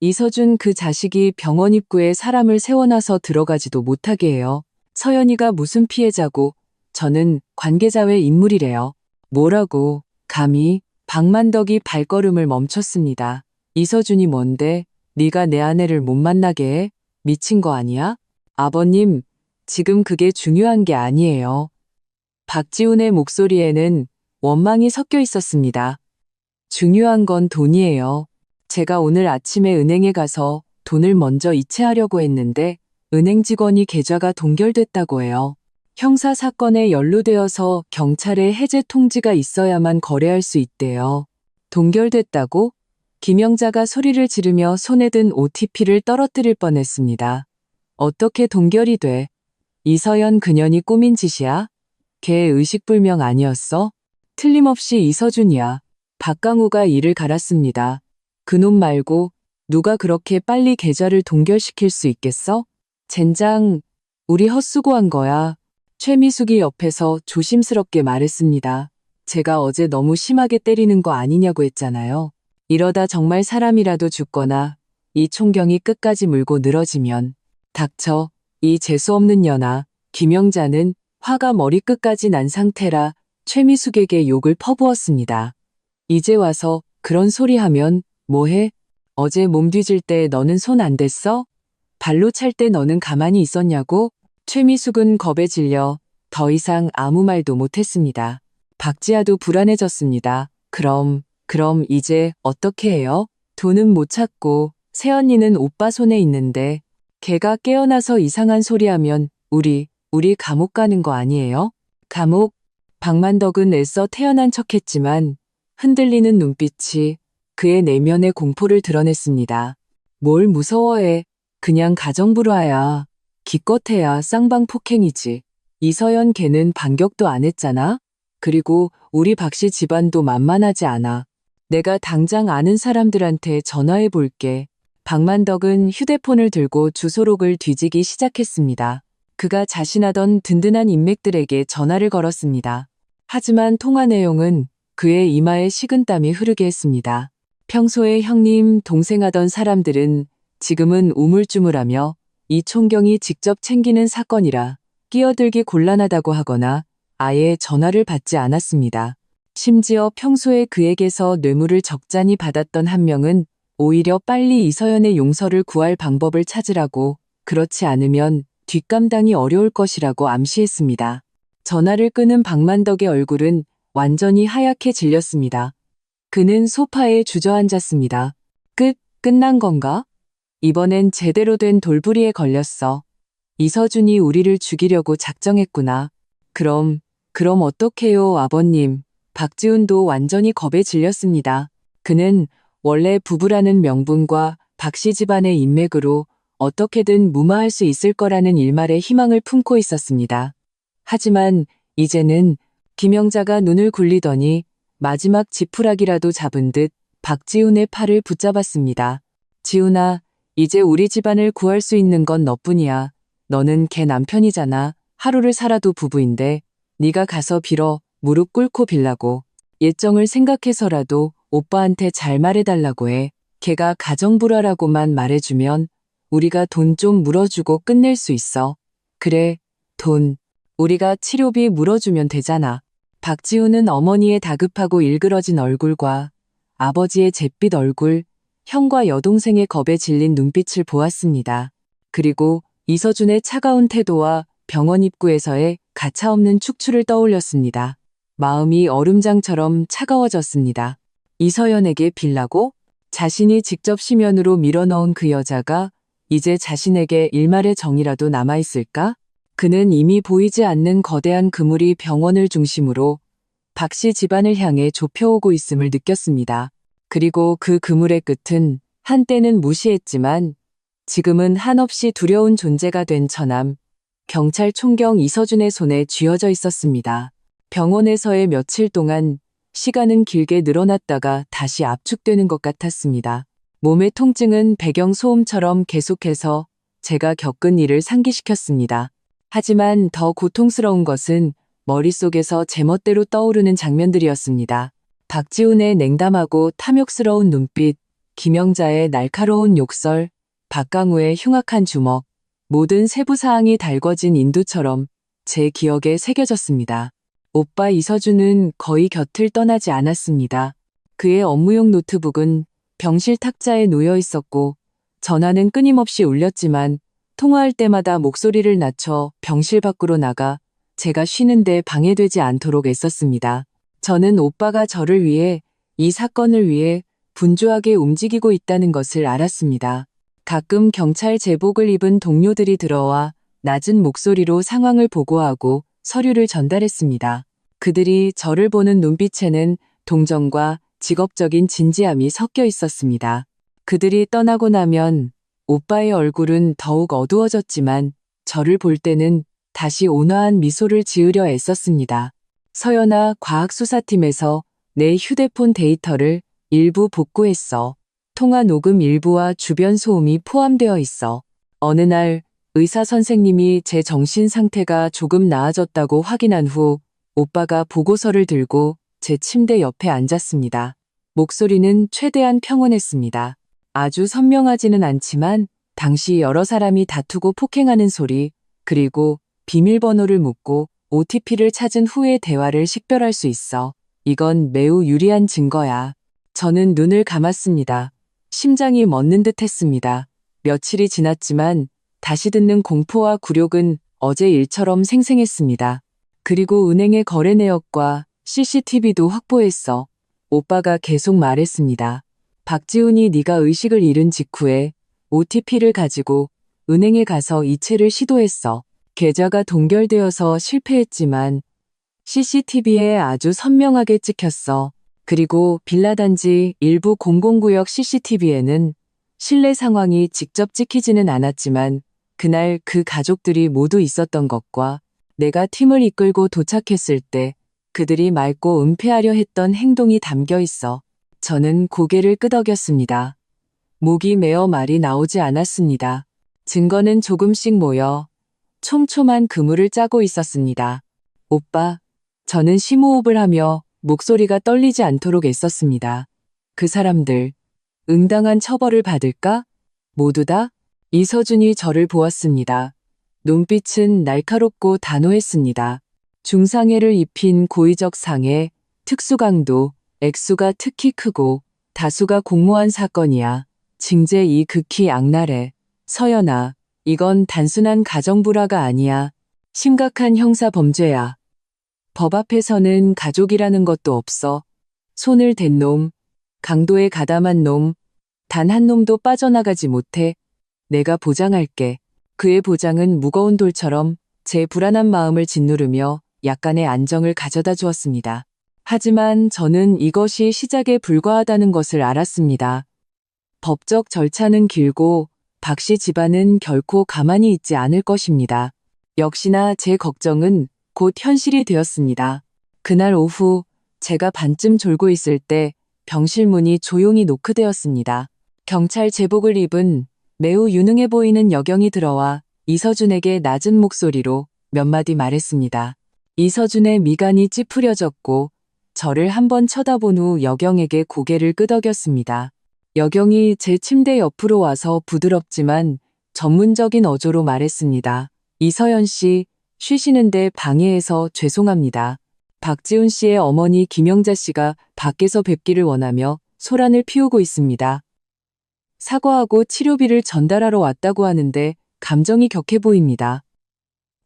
이서준 그 자식이 병원 입구에 사람을 세워놔서 들어가지도 못하게 해요. 서연이가 무슨 피해자고 저는 관계자 외 인물이래요. 뭐라고? 감히. 박만덕이 발걸음을 멈췄습니다. 이서준이 뭔데? 네가 내 아내를 못 만나게 해? 미친 거 아니야? 아버님, 지금 그게 중요한 게 아니에요. 박지훈의 목소리에는 원망이 섞여 있었습니다. 중요한 건 돈이에요. 제가 오늘 아침에 은행에 가서 돈을 먼저 이체하려고 했는데 은행 직원이 계좌가 동결됐다고 해요. 형사 사건에 연루되어서 경찰에 해제 통지가 있어야만 거래할 수 있대요. 동결됐다고? 김영자가 소리를 지르며 손에 든 OTP를 떨어뜨릴 뻔했습니다. 어떻게 동결이 돼? 이서연 그년이 꾸민 짓이야? 걔 의식불명 아니었어? 틀림없이 이서준이야. 박강우가 이를 갈았습니다. 그놈 말고 누가 그렇게 빨리 계좌를 동결시킬 수 있겠어? 젠장, 우리 헛수고한 거야. 최미숙이 옆에서 조심스럽게 말했습니다. 제가 어제 너무 심하게 때리는 거 아니냐고 했잖아요. 이러다 정말 사람이라도 죽거나 이 총경이 끝까지 물고 늘어지면 닥쳐, 이 재수없는 년아. 김영자는 화가 머리끝까지 난 상태라 최미숙에게 욕을 퍼부었습니다. 이제 와서 그런 소리 하면 뭐해? 어제 몸 뒤질 때 너는 손 안 댔어? 발로 찰 때 너는 가만히 있었냐고? 최미숙은 겁에 질려 더 이상 아무 말도 못했습니다. 박지아도 불안해졌습니다. 그럼 이제 어떻게 해요? 돈은 못 찾고 새언니는 오빠 손에 있는데 걔가 깨어나서 이상한 소리 하면 우리 감옥 가는 거 아니에요? 감옥? 박만덕은 애써 태어난 척했지만 흔들리는 눈빛이 그의 내면의 공포를 드러냈습니다. 뭘 무서워해. 그냥 가정불화야. 기껏해야 쌍방폭행이지. 이서연 걔는 반격도 안 했잖아. 그리고 우리 박씨 집안도 만만하지 않아. 내가 당장 아는 사람들한테 전화해 볼게. 박만덕은 휴대폰을 들고 주소록을 뒤지기 시작했습니다. 그가 자신하던 든든한 인맥들에게 전화를 걸었습니다. 하지만 통화 내용은 그의 이마에 식은땀이 흐르게 했습니다. 평소에 형님, 동생 하던 사람들은 지금은 우물쭈물하며 이 총경이 직접 챙기는 사건이라 끼어들기 곤란하다고 하거나 아예 전화를 받지 않았습니다. 심지어 평소에 그에게서 뇌물을 적잖이 받았던 한 명은 오히려 빨리 이서연의 용서를 구할 방법을 찾으라고, 그렇지 않으면 뒷감당이 어려울 것이라고 암시했습니다. 전화를 끄는 박만덕의 얼굴은 완전히 하얗게 질렸습니다. 그는 소파에 주저앉았습니다. 끝난 건가? 이번엔 제대로 된 돌부리에 걸렸어. 이서준이 우리를 죽이려고 작정했구나. 그럼 어떡해요, 아버님. 박지훈도 완전히 겁에 질렸습니다. 그는 원래 부부라는 명분과 박씨 집안의 인맥으로 어떻게든 무마할 수 있을 거라는 일말의 희망을 품고 있었습니다. 하지만 이제는 김영자가 눈을 굴리더니 마지막 지푸라기라도 잡은 듯 박지훈의 팔을 붙잡았습니다. 지훈아, 이제 우리 집안을 구할 수 있는 건 너뿐이야. 너는 걔 남편이잖아. 하루를 살아도 부부인데 네가 가서 빌어. 무릎 꿇고 빌라고. 예정을 생각해서라도 오빠한테 잘 말해달라고 해. 걔가 가정불화라고만 말해주면 우리가 돈 좀 물어주고 끝낼 수 있어. 그래, 돈. 우리가 치료비 물어주면 되잖아. 박지우는 어머니의 다급하고 일그러진 얼굴과 아버지의 잿빛 얼굴, 형과 여동생의 겁에 질린 눈빛을 보았습니다. 그리고 이서준의 차가운 태도와 병원 입구에서의 가차없는 축출을 떠올렸습니다. 마음이 얼음장처럼 차가워졌습니다. 이서연에게 빌라고? 자신이 직접 심연으로 밀어넣은 그 여자가 이제 자신에게 일말의 정이라도 남아있을까? 그는 이미 보이지 않는 거대한 그물이 병원을 중심으로 박씨 집안을 향해 좁혀오고 있음을 느꼈습니다. 그리고 그 그물의 끝은 한때는 무시했지만 지금은 한없이 두려운 존재가 된 처남, 경찰 총경 이서준의 손에 쥐어져 있었습니다. 병원에서의 며칠 동안 시간은 길게 늘어났다가 다시 압축되는 것 같았습니다. 몸의 통증은 배경소음처럼 계속해서 제가 겪은 일을 상기시켰습니다. 하지만 더 고통스러운 것은 머릿속에서 제멋대로 떠오르는 장면들이었습니다. 박지훈의 냉담하고 탐욕스러운 눈빛, 김영자의 날카로운 욕설, 박강우의 흉악한 주먹, 모든 세부사항이 달궈진 인두처럼 제 기억에 새겨졌습니다. 오빠 이서준은 거의 곁을 떠나지 않았습니다. 그의 업무용 노트북은 병실 탁자에 놓여 있었고 전화는 끊임없이 울렸지만 통화할 때마다 목소리를 낮춰 병실 밖으로 나가 제가 쉬는데 방해되지 않도록 애썼습니다. 저는 오빠가 저를 위해, 이 사건을 위해 분주하게 움직이고 있다는 것을 알았습니다. 가끔 경찰 제복을 입은 동료들이 들어와 낮은 목소리로 상황을 보고하고 서류를 전달했습니다. 그들이 저를 보는 눈빛에는 동정과 직업적인 진지함이 섞여 있었습니다. 그들이 떠나고 나면 오빠의 얼굴은 더욱 어두워졌지만 저를 볼 때는 다시 온화한 미소를 지으려 애썼습니다. 서연아, 과학수사팀에서 내 휴대폰 데이터를 일부 복구했어. 통화 녹음 일부와 주변 소음이 포함되어 있어. 어느 날 의사 선생님이 제 정신 상태가 조금 나아졌다고 확인한 후 오빠가 보고서를 들고 제 침대 옆에 앉았습니다. 목소리는 최대한 평온했습니다. 아주 선명하지는 않지만 당시 여러 사람이 다투고 폭행하는 소리, 그리고 비밀번호를 묻고 OTP를 찾은 후의 대화를 식별할 수 있어. 이건 매우 유리한 증거야. 저는 눈을 감았습니다. 심장이 멎는 듯 했습니다. 며칠이 지났지만 다시 듣는 공포와 굴욕은 어제 일처럼 생생했습니다. 그리고 은행의 거래 내역과 CCTV도 확보했어. 오빠가 계속 말했습니다. 박지훈이 네가 의식을 잃은 직후에 OTP를 가지고 은행에 가서 이체를 시도했어. 계좌가 동결되어서 실패했지만 CCTV에 아주 선명하게 찍혔어. 그리고 빌라단지 일부 공공구역 CCTV에는 실내 상황이 직접 찍히지는 않았지만 그날 그 가족들이 모두 있었던 것과 내가 팀을 이끌고 도착했을 때 그들이 맑고 은폐하려 했던 행동이 담겨 있어. 저는 고개를 끄덕였습니다. 목이 메어 말이 나오지 않았습니다. 증거는 조금씩 모여 촘촘한 그물을 짜고 있었습니다. 오빠, 저는 심호흡을 하며 목소리가 떨리지 않도록 애썼습니다. 그 사람들, 응당한 처벌을 받을까? 모두 다? 이서준이 저를 보았습니다. 눈빛은 날카롭고 단호했습니다. 중상해를 입힌 고의적 상해, 특수강도, 액수가 특히 크고 다수가 공모한 사건이야. 징제 극히 악랄해. 서연아, 이건 단순한 가정불화가 아니야. 심각한 형사 범죄야. 법 앞에서는 가족이라는 것도 없어. 손을 댄 놈, 강도에 가담한 놈, 단 한 놈도 빠져나가지 못해. 내가 보장할게. 그의 보장은 무거운 돌처럼 제 불안한 마음을 짓누르며 약간의 안정을 가져다 주었습니다. 하지만 저는 이것이 시작에 불과하다는 것을 알았습니다. 법적 절차는 길고 박씨 집안은 결코 가만히 있지 않을 것입니다. 역시나 제 걱정은 곧 현실이 되었습니다. 그날 오후 제가 반쯤 졸고 있을 때 병실 문이 조용히 노크되었습니다. 경찰 제복을 입은 매우 유능해 보이는 여경이 들어와 이서준에게 낮은 목소리로 몇 마디 말했습니다. 이서준의 미간이 찌푸려졌고 저를 한번 쳐다본 후 여경에게 고개를 끄덕였습니다. 여경이 제 침대 옆으로 와서 부드럽지만 전문적인 어조로 말했습니다. 이서연 씨, 쉬시는데 방해해서 죄송합니다. 박지훈 씨의 어머니 김영자 씨가 밖에서 뵙기를 원하며 소란을 피우고 있습니다. 사과하고 치료비를 전달하러 왔다고 하는데 감정이 격해 보입니다.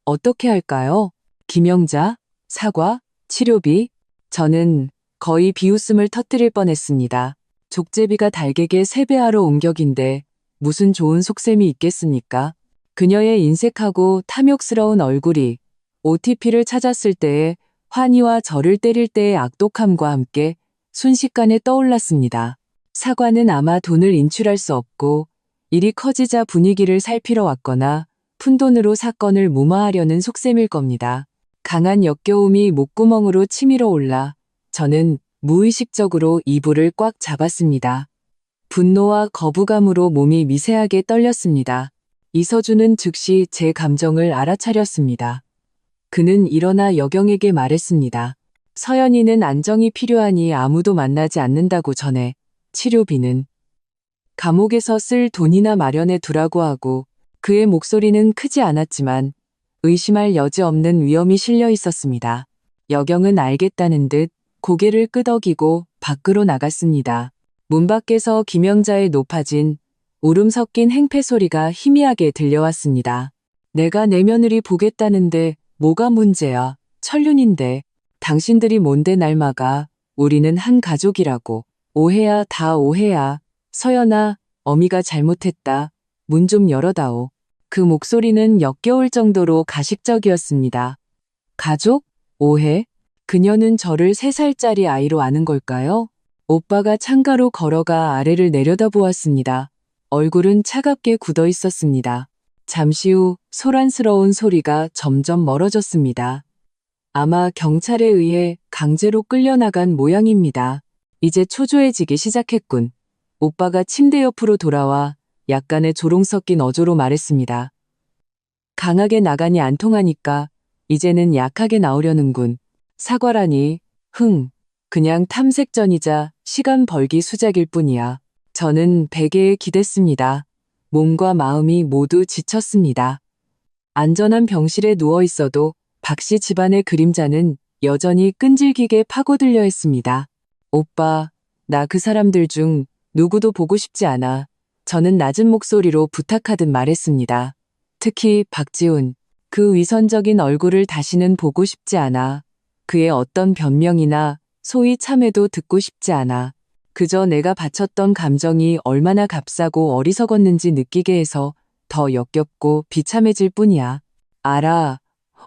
어떻게 할까요? 김영자, 사과, 치료비. 저는 거의 비웃음을 터뜨릴 뻔했습니다. 족제비가 달개게 3배하러 옮격인데 무슨 좋은 속셈이 있겠습니까? 그녀의 인색하고 탐욕스러운 얼굴이 OTP를 찾았을 때의 환희와 저를 때릴 때의 악독함과 함께 순식간에 떠올랐습니다. 사과는 아마 돈을 인출할 수 없고 일이 커지자 분위기를 살피러 왔거나 푼돈으로 사건을 무마하려는 속셈일 겁니다. 강한 역겨움이 목구멍으로 치밀어 올라 저는 무의식적으로 이불을 꽉 잡았습니다. 분노와 거부감으로 몸이 미세하게 떨렸습니다. 이서준은 즉시 제 감정을 알아차렸습니다. 그는 일어나 여경에게 말했습니다. 서연이는 안정이 필요하니 아무도 만나지 않는다고 전해 치료비는 감옥에서 쓸 돈이나 마련해 두라고 하고 그의 목소리는 크지 않았지만 의심할 여지 없는 위험이 실려 있었습니다. 여경은 알겠다는 듯 고개를 끄덕이고 밖으로 나갔습니다. 문 밖에서 김영자의 높아진 울음 섞인 행패 소리가 희미하게 들려왔습니다. 내가 내 며느리 보겠다는데 뭐가 문제야? 천륜인데. 당신들이 뭔데 날 막아. 우리는 한 가족이라고. 오해야 다 오해야. 서연아, 어미가 잘못했다. 문 좀 열어다오. 그 목소리는 역겨울 정도로 가식적이었습니다. 가족? 오해? 그녀는 저를 3살짜리 아이로 아는 걸까요? 오빠가 창가로 걸어가 아래를 내려다보았습니다. 얼굴은 차갑게 굳어 있었습니다. 잠시 후 소란스러운 소리가 점점 멀어졌습니다. 아마 경찰에 의해 강제로 끌려나간 모양입니다. 이제 초조해지기 시작했군. 오빠가 침대 옆으로 돌아와 약간의 조롱 섞인 어조로 말했습니다. 강하게 나가니 안 통하니까 이제는 약하게 나오려는군. 사과라니, 그냥 탐색전이자 시간 벌기 수작일 뿐이야. 저는 베개에 기댔습니다. 몸과 마음이 모두 지쳤습니다. 안전한 병실에 누워 있어도 박씨 집안의 그림자는 여전히 끈질기게 파고들려 했습니다. 오빠, 나 그 사람들 중 누구도 보고 싶지 않아. 저는 낮은 목소리로 부탁하듯 말했습니다. 특히 박지훈, 그 위선적인 얼굴을 다시는 보고 싶지 않아. 그의 어떤 변명이나 소위 참회도 듣고 싶지 않아. 그저 내가 바쳤던 감정이 얼마나 값싸고 어리석었는지 느끼게 해서 더 역겹고 비참해질 뿐이야. 알아.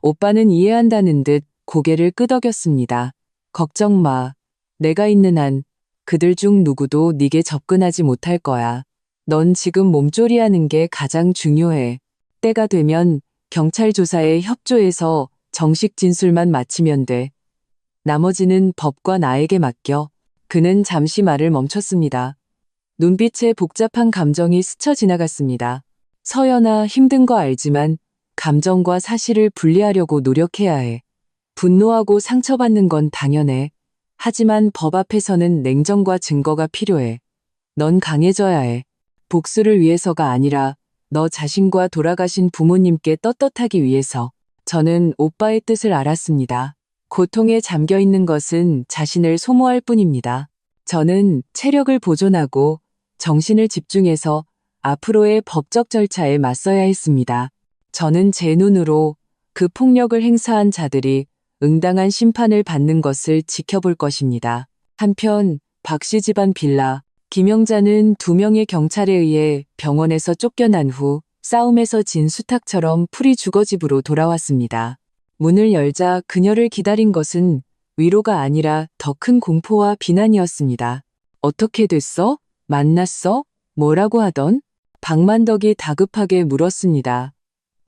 오빠는 이해한다는 듯 고개를 끄덕였습니다. 걱정 마. 내가 있는 한 그들 중 누구도 네게 접근하지 못할 거야. 넌 지금 몸조리하는 게 가장 중요해. 때가 되면 경찰 조사에 협조해서 정식 진술만 마치면 돼. 나머지는 법과 나에게 맡겨. 그는 잠시 말을 멈췄습니다. 눈빛에 복잡한 감정이 스쳐 지나갔습니다. 서연아, 힘든 거 알지만 감정과 사실을 분리하려고 노력해야 해. 분노하고 상처받는 건 당연해. 하지만 법 앞에서는 냉정과 증거가 필요해. 넌 강해져야 해. 복수를 위해서가 아니라 너 자신과 돌아가신 부모님께 떳떳하기 위해서. 저는 오빠의 뜻을 알았습니다. 고통에 잠겨 있는 것은 자신을 소모할 뿐입니다. 저는 체력을 보존하고 정신을 집중해서 앞으로의 법적 절차에 맞서야 했습니다. 저는 제 눈으로 그 폭력을 행사한 자들이 응당한 심판을 받는 것을 지켜볼 것입니다. 한편 박씨 집안 빌라, 김영자는 2명의 경찰에 의해 병원에서 쫓겨난 후 싸움에서 진 수탉처럼 풀이 주거집으로 돌아왔습니다. 문을 열자 그녀를 기다린 것은 위로가 아니라 더 큰 공포와 비난이었습니다. 어떻게 됐어? 만났어? 뭐라고 하던? 박만덕이 다급하게 물었습니다.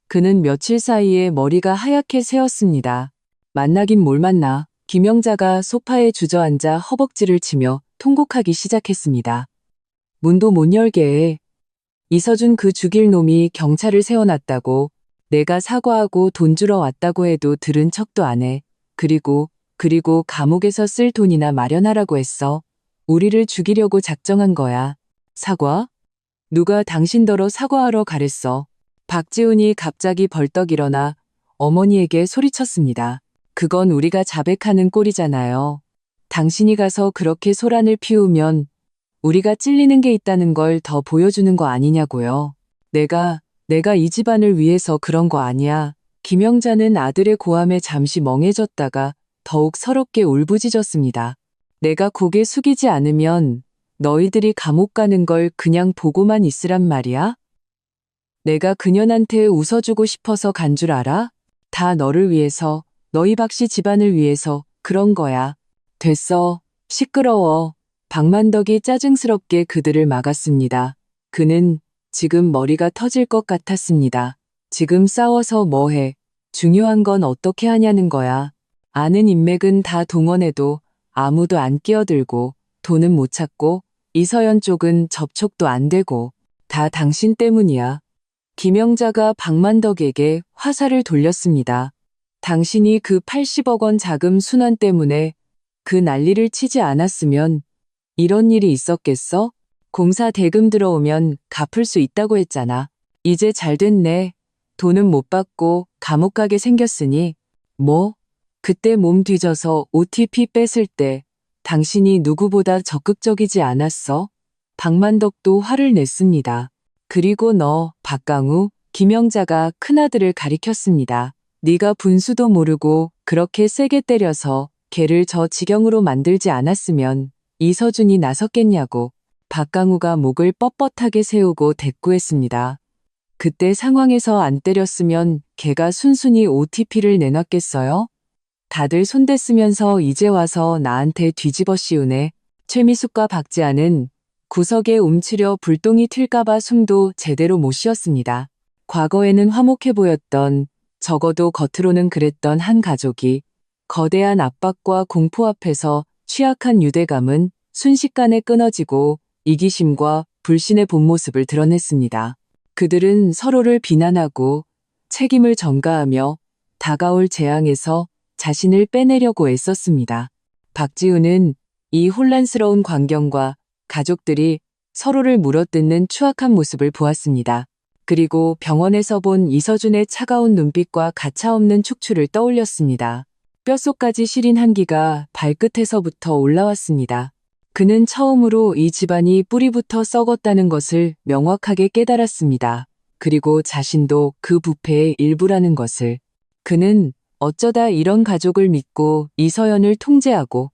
그는 며칠 사이에 머리가 하얗게 새었습니다. 만나긴 뭘 만나. 김영자가 소파에 주저앉아 허벅지를 치며 통곡하기 시작했습니다. 문도 못 열게 해. 이서준 그 죽일 놈이 경찰을 세워놨다고. 내가 사과하고 돈 주러 왔다고 해도 들은 척도 안 해. 그리고 감옥에서 쓸 돈이나 마련하라고 했어. 우리를 죽이려고 작정한 거야. 사과? 누가 당신더러 사과하러 가랬어. 박지훈이 갑자기 벌떡 일어나 어머니에게 소리쳤습니다. 그건 우리가 자백하는 꼴이잖아요. 당신이 가서 그렇게 소란을 피우면 우리가 찔리는 게 있다는 걸 더 보여주는 거 아니냐고요. 내가 이 집안을 위해서 그런 거 아니야. 김영자는 아들의 고함에 잠시 멍해졌다가 더욱 서럽게 울부짖었습니다. 내가 고개 숙이지 않으면 너희들이 감옥 가는 걸 그냥 보고만 있으란 말이야? 내가 그년한테 웃어주고 싶어서 간 줄 알아? 다 너를 위해서, 너희 박씨 집안을 위해서 그런 거야. 됐어. 시끄러워. 박만덕이 짜증스럽게 그들을 막았습니다. 그는 지금 머리가 터질 것 같았습니다. 지금 싸워서 뭐해? 중요한 건 어떻게 하냐는 거야. 아는 인맥은 다 동원해도 아무도 안 끼어들고 돈은 못 찾고 이서연 쪽은 접촉도 안 되고 다 당신 때문이야. 김영자가 박만덕에게 화살을 돌렸습니다. 당신이 그 80억 원 자금 순환 때문에 그 난리를 치지 않았으면 이런 일이 있었겠어? 공사 대금 들어오면 갚을 수 있다고 했잖아. 이제 잘 됐네. 돈은 못 받고 감옥 가게 생겼으니 뭐? 그때 몸 뒤져서 OTP 뺐을 때 당신이 누구보다 적극적이지 않았어? 박만덕도 화를 냈습니다. 그리고 너, 박강우, 김영자가 큰아들을 가리켰습니다. 네가 분수도 모르고 그렇게 세게 때려서 걔를 저 지경으로 만들지 않았으면 이서준이 나섰겠냐고. 박강우가 목을 뻣뻣하게 세우고 대꾸했습니다. 그때 상황에서 안 때렸으면 걔가 순순히 OTP를 내놨겠어요? 다들 손댔으면서 이제 와서 나한테 뒤집어 씌우네. 최미숙과 박지아는 구석에 움츠려 불똥이 튈까봐 숨도 제대로 못 쉬었습니다. 과거에는 화목해 보였던, 적어도 겉으로는 그랬던 한 가족이 거대한 압박과 공포 앞에서 취약한 유대감은 순식간에 끊어지고 이기심과 불신의 본 모습을 드러냈습니다. 그들은 서로를 비난하고 책임을 전가하며 다가올 재앙에서 자신을 빼내려고 애썼습니다. 박지훈은 이 혼란스러운 광경과 가족들이 서로를 물어뜯는 추악한 모습을 보았습니다. 그리고 병원에서 본 이서준의 차가운 눈빛과 가차없는 척추를 떠올렸습니다. 뼛속까지 시린 한기가 발끝에서부터 올라왔습니다. 그는 처음으로 이 집안이 뿌리부터 썩었다는 것을 명확하게 깨달았습니다. 그리고 자신도 그 부패의 일부라는 것을. 그는 어쩌다 이런 가족을 믿고 이서연을 통제하고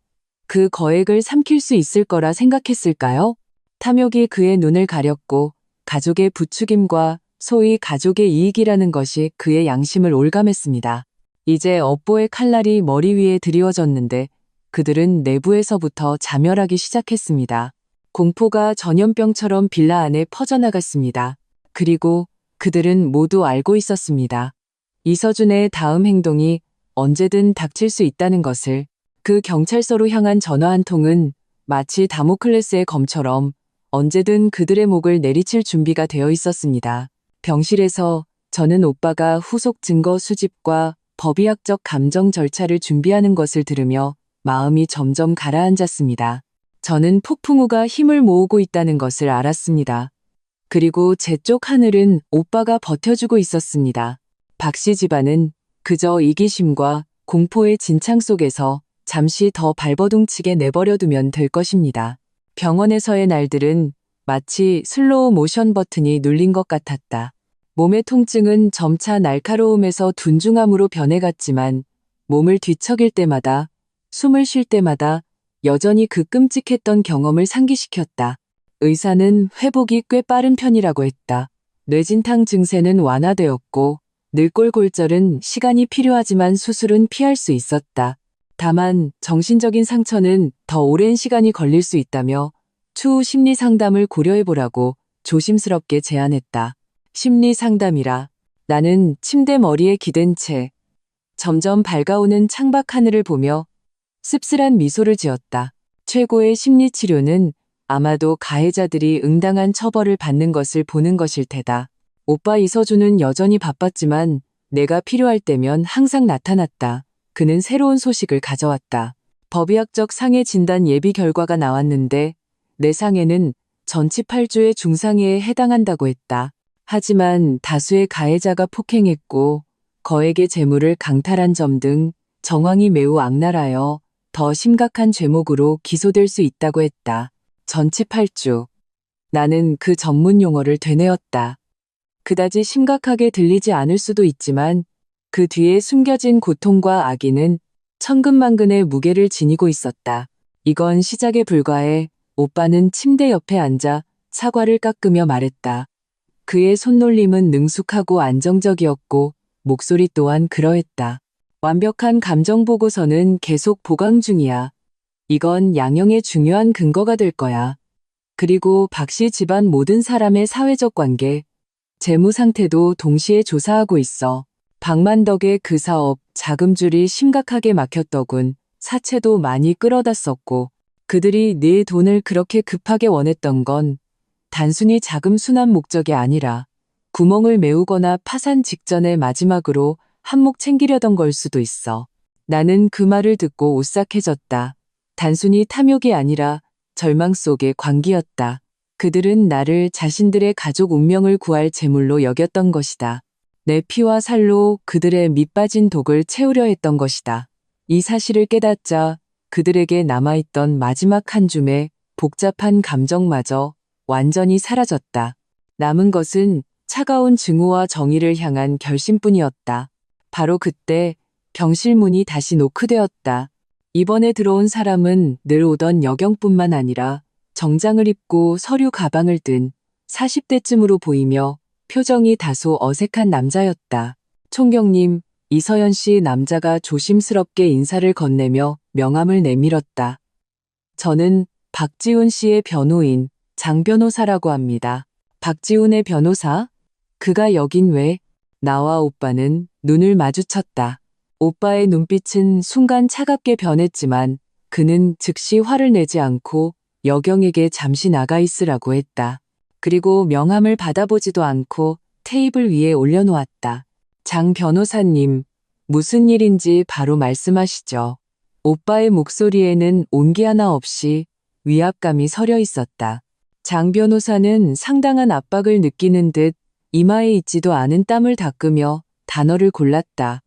그 거액을 삼킬 수 있을 거라 생각했을까요? 탐욕이 그의 눈을 가렸고 가족의 부추김과 소위 가족의 이익이라는 것이 그의 양심을 올감했습니다. 이제 업보의 칼날이 머리 위에 드리워졌는데 그들은 내부에서부터 자멸하기 시작했습니다. 공포가 전염병처럼 빌라 안에 퍼져나갔습니다. 그리고 그들은 모두 알고 있었습니다. 이서준의 다음 행동이 언제든 닥칠 수 있다는 것을. 그 경찰서로 향한 전화 한 통은 마치 다모클레스의 검처럼 언제든 그들의 목을 내리칠 준비가 되어 있었습니다. 병실에서 저는 오빠가 후속 증거 수집과 법의학적 감정 절차를 준비하는 것을 들으며 마음이 점점 가라앉았습니다. 저는 폭풍우가 힘을 모으고 있다는 것을 알았습니다. 그리고 제 쪽 하늘은 오빠가 버텨주고 있었습니다. 박씨 집안은 그저 이기심과 공포의 진창 속에서 잠시 더 발버둥치게 내버려두면 될 것입니다. 병원에서의 날들은 마치 슬로우 모션 버튼이 눌린 것 같았다. 몸의 통증은 점차 날카로움에서 둔중함으로 변해갔지만 몸을 뒤척일 때마다, 숨을 쉴 때마다 여전히 그 끔찍했던 경험을 상기시켰다. 의사는 회복이 꽤 빠른 편이라고 했다. 뇌진탕 증세는 완화되었고 늙골골절은 시간이 필요하지만 수술은 피할 수 있었다. 다만 정신적인 상처는 더 오랜 시간이 걸릴 수 있다며 추후 심리 상담을 고려해보라고 조심스럽게 제안했다. 심리 상담이라. 나는 침대 머리에 기댄 채 점점 밝아오는 창밖 하늘을 보며 씁쓸한 미소를 지었다. 최고의 심리 치료는 아마도 가해자들이 응당한 처벌을 받는 것을 보는 것일 테다. 오빠 이서준은 여전히 바빴지만 내가 필요할 때면 항상 나타났다. 그는 새로운 소식을 가져왔다. 법의학적 상해 진단 예비 결과가 나왔는데 내 상해는 전치 8주의 중상해에 해당한다고 했다. 하지만 다수의 가해자가 폭행했고 거액의 재물을 강탈한 점 등 정황이 매우 악랄하여 더 심각한 죄목으로 기소될 수 있다고 했다. 전치 8주. 나는 그 전문 용어를 되뇌었다. 그다지 심각하게 들리지 않을 수도 있지만 그 뒤에 숨겨진 고통과 악의는 천근만근의 무게를 지니고 있었다. 이건 시작에 불과해. 오빠는 침대 옆에 앉아 사과를 깎으며 말했다. 그의 손놀림은 능숙하고 안정적이었고 목소리 또한 그러했다. 완벽한 감정 보고서는 계속 보강 중이야. 이건 양형의 중요한 근거가 될 거야. 그리고 박씨 집안 모든 사람의 사회적 관계, 재무 상태도 동시에 조사하고 있어. 박만덕의 그 사업, 자금줄이 심각하게 막혔더군. 사채도 많이 끌어다 썼고 그들이 네 돈을 그렇게 급하게 원했던 건 단순히 자금 순환 목적이 아니라 구멍을 메우거나 파산 직전에 마지막으로 한몫 챙기려던 걸 수도 있어. 나는 그 말을 듣고 오싹해졌다. 단순히 탐욕이 아니라 절망 속의 광기였다. 그들은 나를 자신들의 가족 운명을 구할 제물로 여겼던 것이다. 내 피와 살로 그들의 밑빠진 독을 채우려 했던 것이다. 이 사실을 깨닫자 그들에게 남아있던 마지막 한 줌의 복잡한 감정마저 완전히 사라졌다. 남은 것은 차가운 증오와 정의를 향한 결심뿐이었다. 바로 그때 병실 문이 다시 노크되었다. 이번에 들어온 사람은 늘 오던 여경뿐만 아니라 정장을 입고 서류 가방을 든 40대쯤으로 보이며 표정이 다소 어색한 남자였다. 총경님, 이서연 씨. 남자가 조심스럽게 인사를 건네며 명함을 내밀었다. 저는 박지훈 씨의 변호인 장 변호사라고 합니다. 박지훈의 변호사? 그가 여긴 왜? 나와 오빠는 눈을 마주쳤다. 오빠의 눈빛은 순간 차갑게 변했지만 그는 즉시 화를 내지 않고 여경에게 잠시 나가 있으라고 했다. 그리고 명함을 받아보지도 않고 테이블 위에 올려놓았다. 장 변호사님, 무슨 일인지 바로 말씀하시죠. 오빠의 목소리에는 온기 하나 없이 위압감이 서려 있었다. 장 변호사는 상당한 압박을 느끼는 듯 이마에 있지도 않은 땀을 닦으며 단어를 골랐다.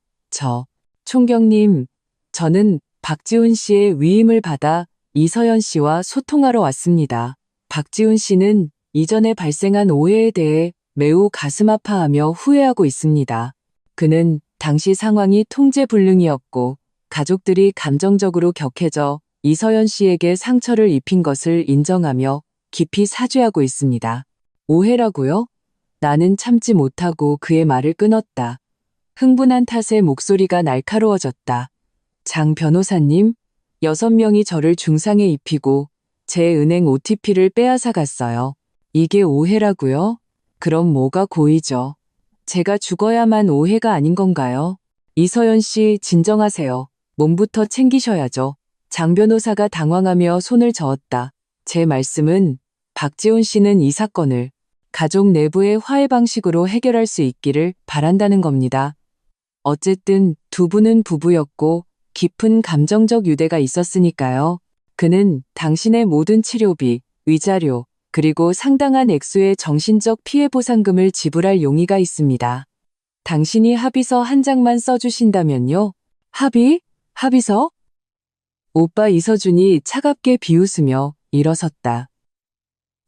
총경님, 저는 박지훈 씨의 위임을 받아 이서연 씨와 소통하러 왔습니다. 박지훈 씨는 이전에 발생한 오해에 대해 매우 가슴 아파하며 후회하고 있습니다. 그는 당시 상황이 통제불능이었고 가족들이 감정적으로 격해져 이서연 씨에게 상처를 입힌 것을 인정하며 깊이 사죄하고 있습니다. 오해라고요? 나는 참지 못하고 그의 말을 끊었다. 흥분한 탓에 목소리가 날카로워졌다. 장 변호사님, 6명이 저를 중상에 입히고 제 은행 OTP를 빼앗아 갔어요. 이게 오해라고요? 그럼 뭐가 고의죠? 제가 죽어야만 오해가 아닌 건가요? 이서연 씨, 진정하세요. 몸부터 챙기셔야죠. 장 변호사가 당황하며 손을 저었다. 제 말씀은 박지훈 씨는 이 사건을 가족 내부의 화해 방식으로 해결할 수 있기를 바란다는 겁니다. 어쨌든 두 분은 부부였고 깊은 감정적 유대가 있었으니까요. 그는 당신의 모든 치료비, 위자료, 그리고 상당한 액수의 정신적 피해 보상금을 지불할 용의가 있습니다. 당신이 합의서 한 장만 써주신다면요. 합의서? 오빠 이서준이 차갑게 비웃으며 일어섰다.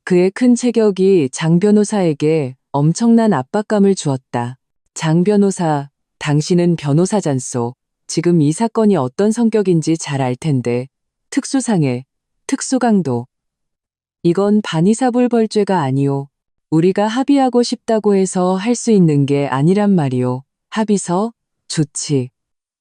그의 큰 체격이 장 변호사에게 엄청난 압박감을 주었다. 장 변호사, 당신은 변호사잖소. 지금 이 사건이 어떤 성격인지 잘 알 텐데. 특수상해, 특수강도. 이건 반의사불벌죄가 아니오. 우리가 합의하고 싶다고 해서 할 수 있는 게 아니란 말이오. 합의서? 좋지.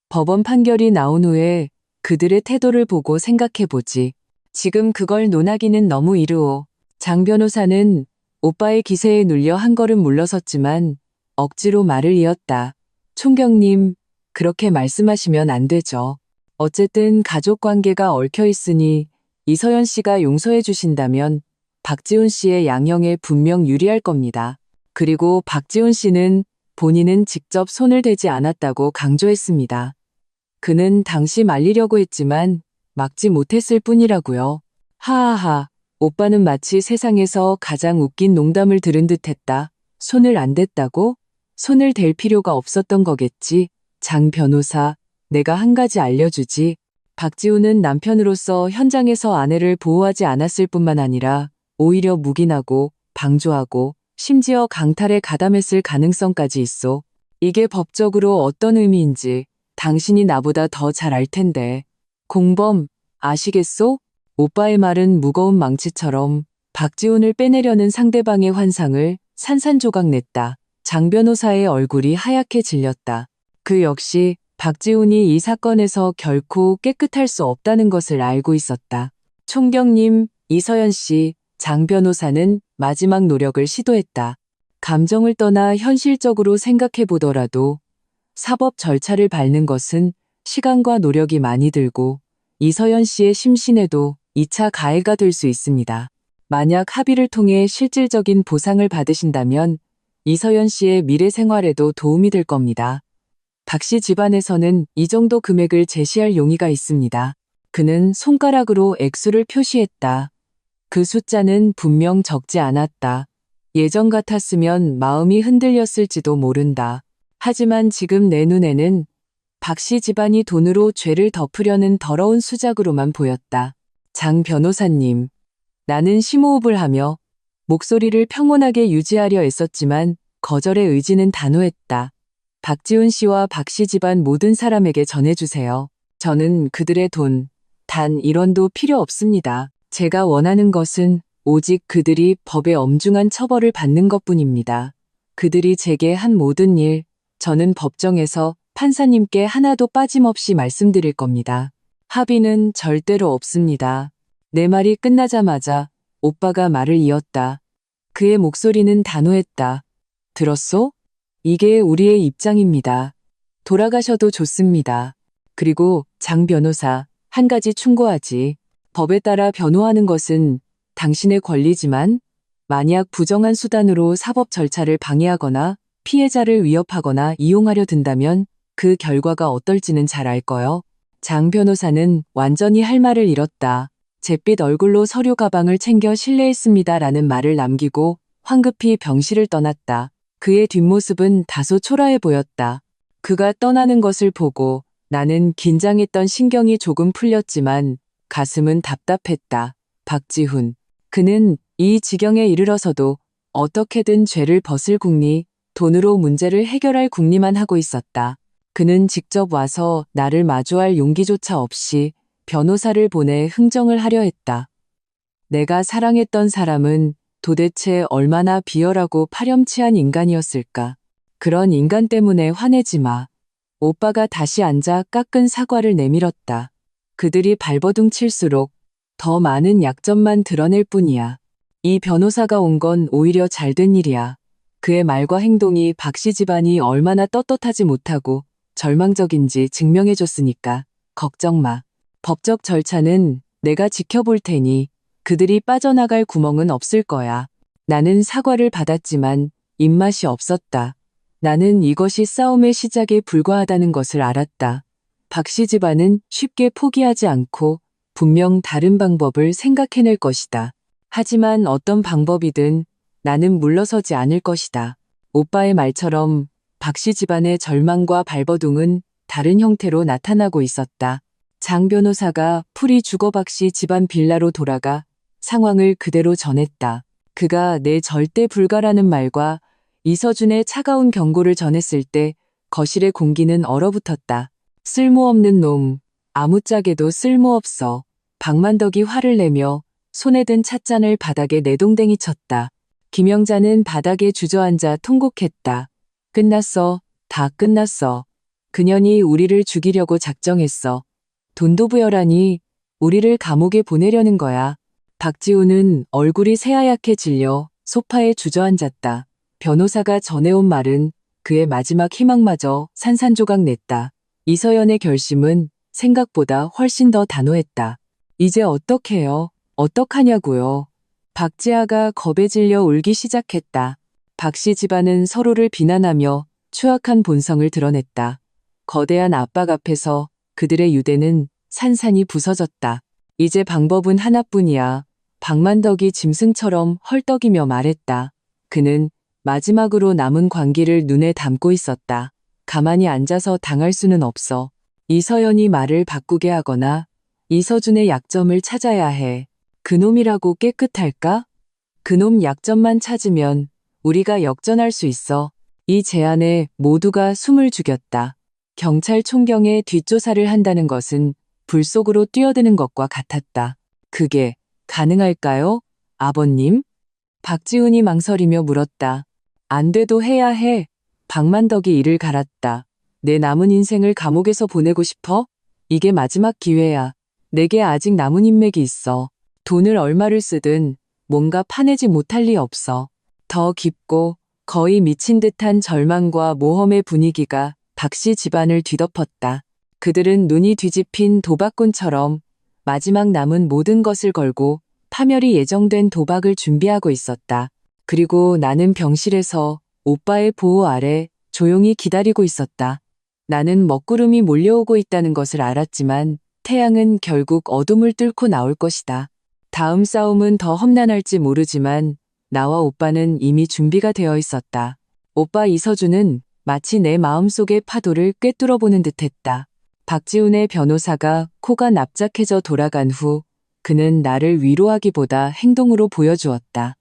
법원 판결이 나온 후에 그들의 태도를 보고 생각해보지. 지금 그걸 논하기는 너무 이르오. 장 변호사는 오빠의 기세에 눌려 한 걸음 물러섰지만 억지로 말을 이었다. 총경님, 그렇게 말씀하시면 안 되죠. 어쨌든 가족 관계가 얽혀 있으니 이서연 씨가 용서해 주신다면 박지훈 씨의 양형에 분명 유리할 겁니다. 그리고 박지훈 씨는 본인은 직접 손을 대지 않았다고 강조했습니다. 그는 당시 말리려고 했지만 막지 못했을 뿐이라고요. 하하하, 오빠는 마치 세상에서 가장 웃긴 농담을 들은 듯했다. 손을 안 댔다고? 손을 댈 필요가 없었던 거겠지. 장 변호사, 내가 한 가지 알려주지. 박지훈은 남편으로서 현장에서 아내를 보호하지 않았을 뿐만 아니라 오히려 묵인하고 방조하고 심지어 강탈에 가담했을 가능성까지 있어. 이게 법적으로 어떤 의미인지 당신이 나보다 더 잘 알 텐데. 공범, 아시겠소? 오빠의 말은 무거운 망치처럼 박지훈을 빼내려는 상대방의 환상을 산산조각 냈다. 장 변호사의 얼굴이 하얗게 질렸다. 그 역시 박지훈이 이 사건에서 결코 깨끗할 수 없다는 것을 알고 있었다. 총경님, 이서연 씨, 장 변호사는 마지막 노력을 시도했다. 감정을 떠나 현실적으로 생각해 보더라도 사법 절차를 밟는 것은 시간과 노력이 많이 들고 이서연 씨의 심신에도 2차 가해가 될 수 있습니다. 만약 합의를 통해 실질적인 보상을 받으신다면 이서연 씨의 미래 생활에도 도움이 될 겁니다. 박 씨 집안에서는 이 정도 금액을 제시할 용의가 있습니다. 그는 손가락으로 액수를 표시했다. 그 숫자는 분명 적지 않았다. 예전 같았으면 마음이 흔들렸을지도 모른다. 하지만 지금 내 눈에는 박 씨 집안이 돈으로 죄를 덮으려는 더러운 수작으로만 보였다. 장 변호사님, 나는 심호흡을 하며 목소리를 평온하게 유지하려 애썼지만 거절의 의지는 단호했다. 박지훈 씨와 박 씨 집안 모든 사람에게 전해주세요. 저는 그들의 돈, 단 1원도 필요 없습니다. 제가 원하는 것은 오직 그들이 법의 엄중한 처벌을 받는 것뿐입니다. 그들이 제게 한 모든 일, 저는 법정에서 판사님께 하나도 빠짐없이 말씀드릴 겁니다. 합의는 절대로 없습니다. 내 말이 끝나자마자 오빠가 말을 이었다. 그의 목소리는 단호했다. 들었소? 이게 우리의 입장입니다. 돌아가셔도 좋습니다. 그리고 장 변호사, 한 가지 충고하지. 법에 따라 변호하는 것은 당신의 권리지만 만약 부정한 수단으로 사법 절차를 방해하거나 피해자를 위협하거나 이용하려 든다면 그 결과가 어떨지는 잘 알 거요. 장 변호사는 완전히 할 말을 잃었다. 잿빛 얼굴로 서류 가방을 챙겨 실례했습니다라는 말을 남기고 황급히 병실을 떠났다. 그의 뒷모습은 다소 초라해 보였다. 그가 떠나는 것을 보고 나는 긴장했던 신경이 조금 풀렸지만 가슴은 답답했다. 박지훈. 그는 이 지경에 이르러서도 어떻게든 죄를 벗을 궁리, 돈으로 문제를 해결할 궁리만 하고 있었다. 그는 직접 와서 나를 마주할 용기조차 없이 변호사를 보내 흥정을 하려 했다. 내가 사랑했던 사람은 도대체 얼마나 비열하고 파렴치한 인간이었을까. 그런 인간 때문에 화내지 마. 오빠가 다시 앉아 깎은 사과를 내밀었다. 그들이 발버둥 칠수록 더 많은 약점만 드러낼 뿐이야. 이 변호사가 온 건 오히려 잘된 일이야. 그의 말과 행동이 박 씨 집안이 얼마나 떳떳하지 못하고 절망적인지 증명해줬으니까 걱정 마. 법적 절차는 내가 지켜볼 테니 그들이 빠져나갈 구멍은 없을 거야. 나는 사과를 받았지만 입맛이 없었다. 나는 이것이 싸움의 시작에 불과하다는 것을 알았다. 박 씨 집안은 쉽게 포기하지 않고 분명 다른 방법을 생각해낼 것이다. 하지만 어떤 방법이든 나는 물러서지 않을 것이다. 오빠의 말처럼 박 씨 집안의 절망과 발버둥은 다른 형태로 나타나고 있었다. 장 변호사가 풀이 죽어 박 씨 집안 빌라로 돌아가 상황을 그대로 전했다. 그가 내 절대 불가라는 말과 이서준의 차가운 경고를 전했을 때 거실의 공기는 얼어붙었다. 쓸모없는 놈, 아무짝에도 쓸모없어. 박만덕이 화를 내며 손에 든 찻잔을 바닥에 내동댕이 쳤다. 김영자는 바닥에 주저앉아 통곡했다. 끝났어. 다 끝났어. 그년이 우리를 죽이려고 작정했어. 돈도 부여라니 우리를 감옥에 보내려는 거야. 박지훈은 얼굴이 새하얗게 질려 소파에 주저앉았다. 변호사가 전해온 말은 그의 마지막 희망마저 산산조각 냈다. 이서연의 결심은 생각보다 훨씬 더 단호했다. 이제 어떡해요? 어떡하냐고요? 박지아가 겁에 질려 울기 시작했다. 박 씨 집안은 서로를 비난하며 추악한 본성을 드러냈다. 거대한 압박 앞에서 그들의 유대는 산산이 부서졌다. 이제 방법은 하나뿐이야. 박만덕이 짐승처럼 헐떡이며 말했다. 그는 마지막으로 남은 관기를 눈에 담고 있었다. 가만히 앉아서 당할 수는 없어. 이서연이 말을 바꾸게 하거나 이서준의 약점을 찾아야 해. 그놈이라고 깨끗할까? 그놈 약점만 찾으면 우리가 역전할 수 있어. 이 제안에 모두가 숨을 죽였다. 경찰 총경의 뒷조사를 한다는 것은 불 속으로 뛰어드는 것과 같았다. 그게 가능할까요? 아버님? 박지훈이 망설이며 물었다. 안 돼도 해야 해. 박만덕이 이를 갈았다. 내 남은 인생을 감옥에서 보내고 싶어? 이게 마지막 기회야. 내게 아직 남은 인맥이 있어. 돈을 얼마를 쓰든 뭔가 파내지 못할 리 없어. 더 깊고 거의 미친 듯한 절망과 모험의 분위기가 박씨 집안을 뒤덮었다. 그들은 눈이 뒤집힌 도박꾼처럼 마지막 남은 모든 것을 걸고 파멸이 예정된 도박을 준비하고 있었다. 그리고 나는 병실에서 오빠의 보호 아래 조용히 기다리고 있었다. 나는 먹구름이 몰려오고 있다는 것을 알았지만 태양은 결국 어둠을 뚫고 나올 것이다. 다음 싸움은 더 험난할지 모르지만 나와 오빠는 이미 준비가 되어 있었다. 오빠 이서준은 마치 내 마음속의 파도를 꿰뚫어보는 듯했다. 박지훈의 변호사가 코가 납작해져 돌아간 후 그는 나를 위로하기보다 행동으로 보여주었다.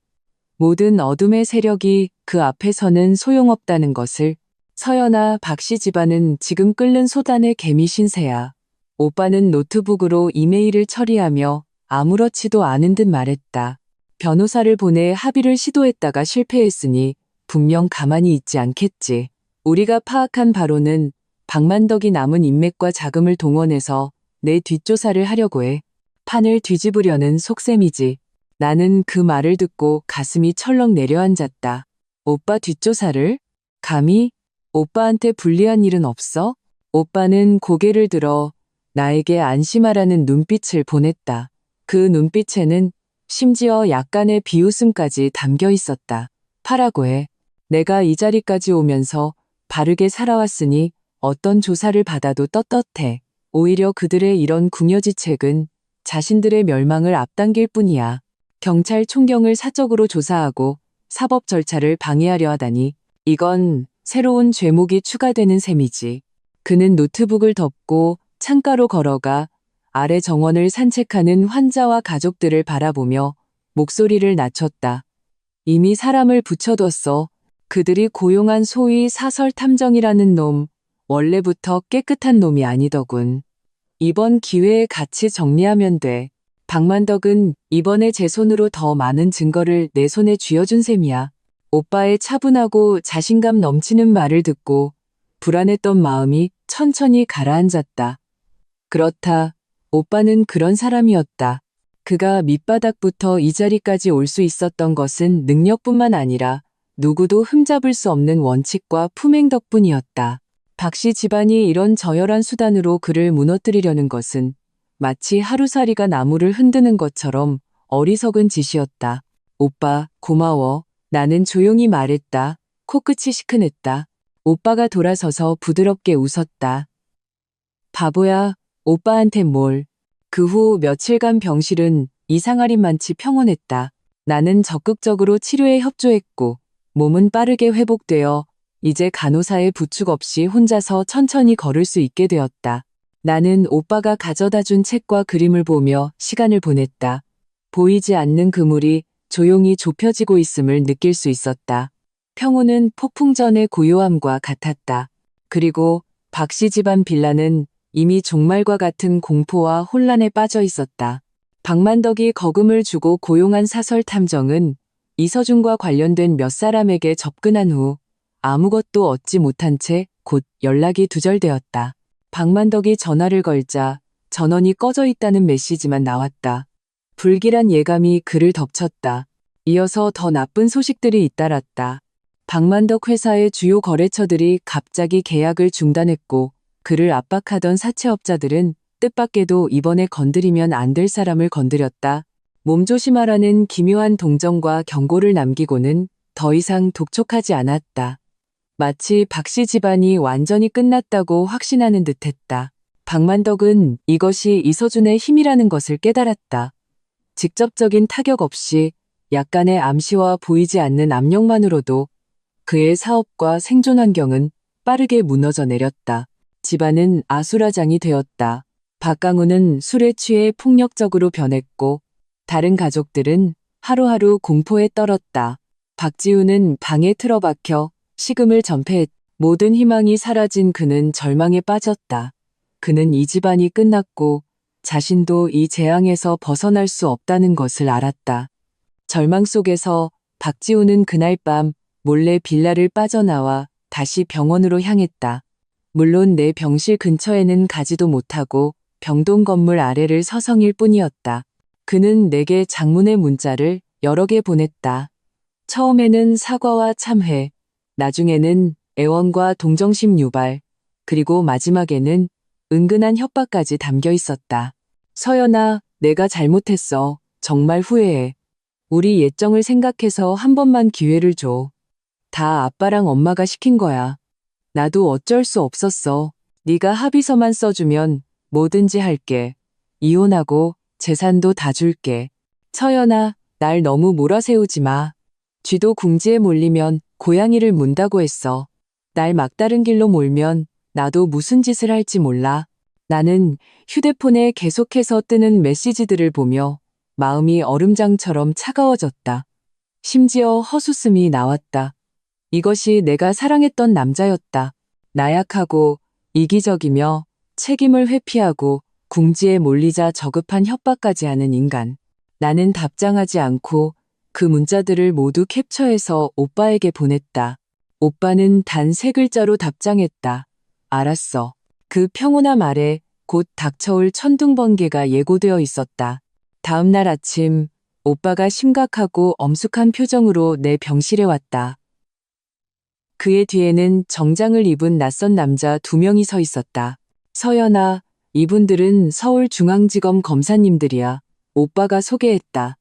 모든 어둠의 세력이 그 앞에서는 소용없다는 것을. 서연아, 박씨 집안은 지금 끓는 소단의 개미 신세야. 오빠는 노트북으로 이메일을 처리하며 아무렇지도 않은 듯 말했다. 변호사를 보내 합의를 시도했다가 실패했으니 분명 가만히 있지 않겠지. 우리가 파악한 바로는 박만덕이 남은 인맥과 자금을 동원해서 내 뒷조사를 하려고 해. 판을 뒤집으려는 속셈이지. 나는 그 말을 듣고 가슴이 철렁 내려앉았다. 오빠 뒷조사를? 감히? 오빠한테 불리한 일은 없어? 오빠는 고개를 들어 나에게 안심하라는 눈빛을 보냈다. 그 눈빛에는 심지어 약간의 비웃음까지 담겨 있었다. 파라고 해. 내가 이 자리까지 오면서 바르게 살아왔으니 어떤 조사를 받아도 떳떳해. 오히려 그들의 이런 궁여지책은 자신들의 멸망을 앞당길 뿐이야. 경찰 총경을 사적으로 조사하고 사법 절차를 방해하려 하다니 이건 새로운 죄목이 추가되는 셈이지. 그는 노트북을 덮고 창가로 걸어가 아래 정원을 산책하는 환자와 가족들을 바라보며 목소리를 낮췄다. 이미 사람을 붙여뒀어. 그들이 고용한 소위 사설 탐정이라는 놈, 원래부터 깨끗한 놈이 아니더군. 이번 기회에 같이 정리하면 돼. 박만덕은 이번에 제 손으로 더 많은 증거를 내 손에 쥐어준 셈이야. 오빠의 차분하고 자신감 넘치는 말을 듣고 불안했던 마음이 천천히 가라앉았다. 그렇다. 오빠는 그런 사람이었다. 그가 밑바닥부터 이 자리까지 올 수 있었던 것은 능력뿐만 아니라 누구도 흠잡을 수 없는 원칙과 품행 덕분이었다. 박씨 집안이 이런 저열한 수단으로 그를 무너뜨리려는 것은 마치 하루살이가 나무를 흔드는 것처럼 어리석은 짓이었다. 오빠, 고마워. 나는 조용히 말했다. 코끝이 시큰했다. 오빠가 돌아서서 부드럽게 웃었다. 바보야, 오빠한테 뭘. 그 후 며칠간 병실은 이상하리만치 평온했다. 나는 적극적으로 치료에 협조했고 몸은 빠르게 회복되어 이제 간호사의 부축 없이 혼자서 천천히 걸을 수 있게 되었다. 나는 오빠가 가져다 준 책과 그림을 보며 시간을 보냈다. 보이지 않는 그물이 조용히 좁혀지고 있음을 느낄 수 있었다. 평온은 폭풍 전의 고요함과 같았다. 그리고 박씨 집안 빌라는 이미 종말과 같은 공포와 혼란에 빠져 있었다. 박만덕이 거금을 주고 고용한 사설 탐정은 이서준과 관련된 몇 사람에게 접근한 후 아무것도 얻지 못한 채 곧 연락이 두절되었다. 박만덕이 전화를 걸자 전원이 꺼져 있다는 메시지만 나왔다. 불길한 예감이 그를 덮쳤다. 이어서 더 나쁜 소식들이 잇따랐다. 박만덕 회사의 주요 거래처들이 갑자기 계약을 중단했고 그를 압박하던 사채업자들은 뜻밖에도 이번에 건드리면 안 될 사람을 건드렸다. 몸조심하라는 기묘한 동정과 경고를 남기고는 더 이상 독촉하지 않았다. 마치 박씨 집안이 완전히 끝났다고 확신하는 듯했다. 박만덕은 이것이 이서준의 힘이라는 것을 깨달았다. 직접적인 타격 없이 약간의 암시와 보이지 않는 압력만으로도 그의 사업과 생존 환경은 빠르게 무너져 내렸다. 집안은 아수라장이 되었다. 박강우는 술에 취해 폭력적으로 변했고 다른 가족들은 하루하루 공포에 떨었다. 박지우는 방에 틀어박혀 식음을 전폐했다. 모든 희망이 사라진 그는 절망에 빠졌다. 그는 이 집안이 끝났고 자신도 이 재앙에서 벗어날 수 없다는 것을 알았다. 절망 속에서 박지우는 그날 밤 몰래 빌라를 빠져나와 다시 병원으로 향했다. 물론 내 병실 근처에는 가지도 못하고 병동 건물 아래를 서성일 뿐이었다. 그는 내게 장문의 문자를 여러 개 보냈다. 처음에는 사과와 참회, 나중에는 애원과 동정심 유발, 그리고 마지막에는 은근한 협박까지 담겨 있었다. 서연아, 내가 잘못했어. 정말 후회해. 우리 예정을 생각해서 한 번만 기회를 줘. 다 아빠랑 엄마가 시킨 거야. 나도 어쩔 수 없었어. 네가 합의서만 써주면 뭐든지 할게. 이혼하고 재산도 다 줄게. 서연아, 날 너무 몰아세우지 마. 쥐도 궁지에 몰리면 고양이를 문다고 했어. 날 막다른 길로 몰면 나도 무슨 짓을 할지 몰라. 나는 휴대폰에 계속해서 뜨는 메시지들을 보며 마음이 얼음장처럼 차가워졌다. 심지어 헛웃음이 나왔다. 이것이 내가 사랑했던 남자였다. 나약하고 이기적이며 책임을 회피하고 궁지에 몰리자 저급한 협박까지 하는 인간. 나는 답장하지 않고 그 문자들을 모두 캡처해서 오빠에게 보냈다. 오빠는 단 3글자로 답장했다. 알았어. 그 평온함 아래 곧 닥쳐올 천둥번개가 예고되어 있었다. 다음 날 아침 오빠가 심각하고 엄숙한 표정으로 내 병실에 왔다. 그의 뒤에는 정장을 입은 낯선 남자 2명이 서 있었다. 서연아, 이분들은 서울중앙지검 검사님들이야. 오빠가 소개했다.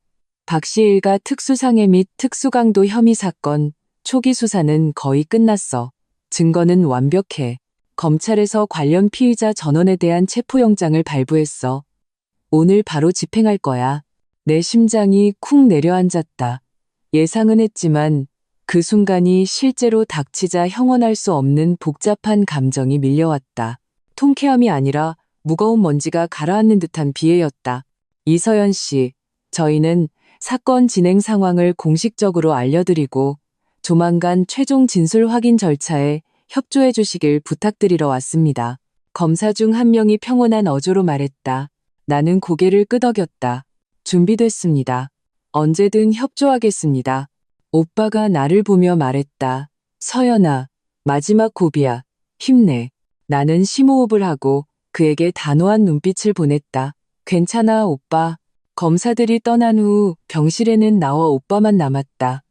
박씨 일가 특수상해 및 특수강도 혐의 사건 초기 수사는 거의 끝났어. 증거는 완벽해. 검찰에서 관련 피의자 전원에 대한 체포영장을 발부했어. 오늘 바로 집행할 거야. 내 심장이 쿵 내려앉았다. 예상은 했지만 그 순간이 실제로 닥치자 형언할 수 없는 복잡한 감정이 밀려왔다. 통쾌함이 아니라 무거운 먼지가 가라앉는 듯한 비애였다. 이서연 씨, 저희는 사건 진행 상황을 공식적으로 알려드리고 조만간 최종 진술 확인 절차에 협조해 주시길 부탁드리러 왔습니다. 검사 중 한 명이 평온한 어조로 말했다. 나는 고개를 끄덕였다. 준비됐습니다. 언제든 협조하겠습니다. 오빠가 나를 보며 말했다. 서연아, 마지막 고비야. 힘내. 나는 심호흡을 하고 그에게 단호한 눈빛을 보냈다. 괜찮아, 오빠. 검사들이 떠난 후 병실에는 나와 오빠만 남았다.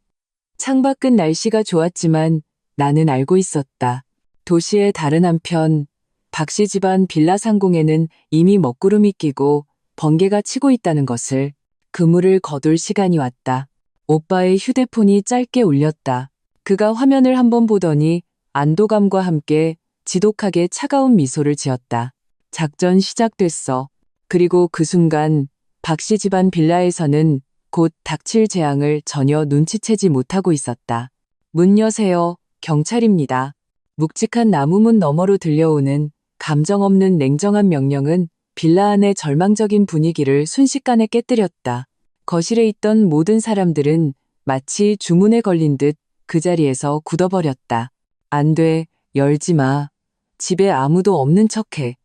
창밖은 날씨가 좋았지만 나는 알고 있었다. 도시의 다른 한편 박씨 집안 빌라 상공에는 이미 먹구름이 끼고 번개가 치고 있다는 것을 그물을 거둘 시간이 왔다. 오빠의 휴대폰이 짧게 울렸다. 그가 화면을 한번 보더니 안도감과 함께 지독하게 차가운 미소를 지었다. 작전 시작됐어. 그리고 그 순간 박씨 집안 빌라에서는 곧 닥칠 재앙을 전혀 눈치채지 못하고 있었다. 문 여세요. 경찰입니다. 묵직한 나무문 너머로 들려오는 감정 없는 냉정한 명령은 빌라 안의 절망적인 분위기를 순식간에 깨뜨렸다. 거실에 있던 모든 사람들은 마치 주문에 걸린 듯 그 자리에서 굳어버렸다. 안 돼, 열지 마. 집에 아무도 없는 척해.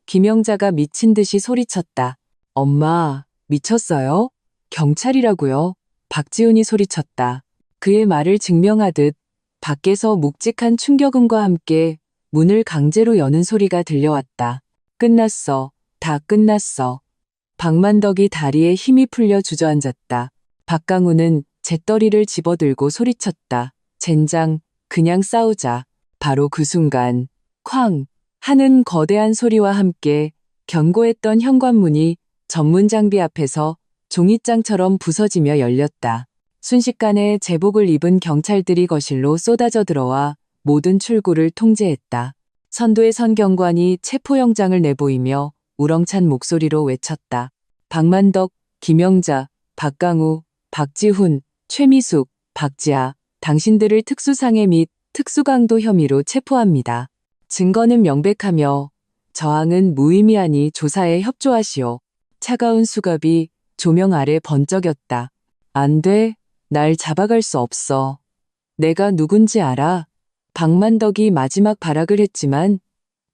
김영자가 미친 듯이 소리쳤다. 엄마, 미쳤어요? 경찰이라고요? 박지훈이 소리쳤다. 그의 말을 증명하듯 밖에서 묵직한 충격음과 함께 문을 강제로 여는 소리가 들려왔다. 끝났어. 다 끝났어. 박만덕이 다리에 힘이 풀려 주저앉았다. 박강우는 잿더리를 집어들고 소리쳤다. 젠장, 그냥 싸우자. 바로 그 순간 쾅 하는 거대한 소리와 함께 견고했던 현관문이 전문 장비 앞에서 종잇장처럼 부서지며 열렸다. 순식간에 제복을 입은 경찰들이 거실로 쏟아져 들어와 모든 출구를 통제했다. 선도의 선 경관이 체포영장을 내보이며 우렁찬 목소리로 외쳤다. 박만덕, 김영자, 박강우, 박지훈, 최미숙, 박지아, 당신들을 특수상해 및 특수강도 혐의로 체포합니다. 증거는 명백하며 저항은 무의미하니 조사에 협조하시오. 차가운 수갑이 조명 아래 번쩍였다. 안 돼. 날 잡아갈 수 없어. 내가 누군지 알아. 박만덕이 마지막 발악을 했지만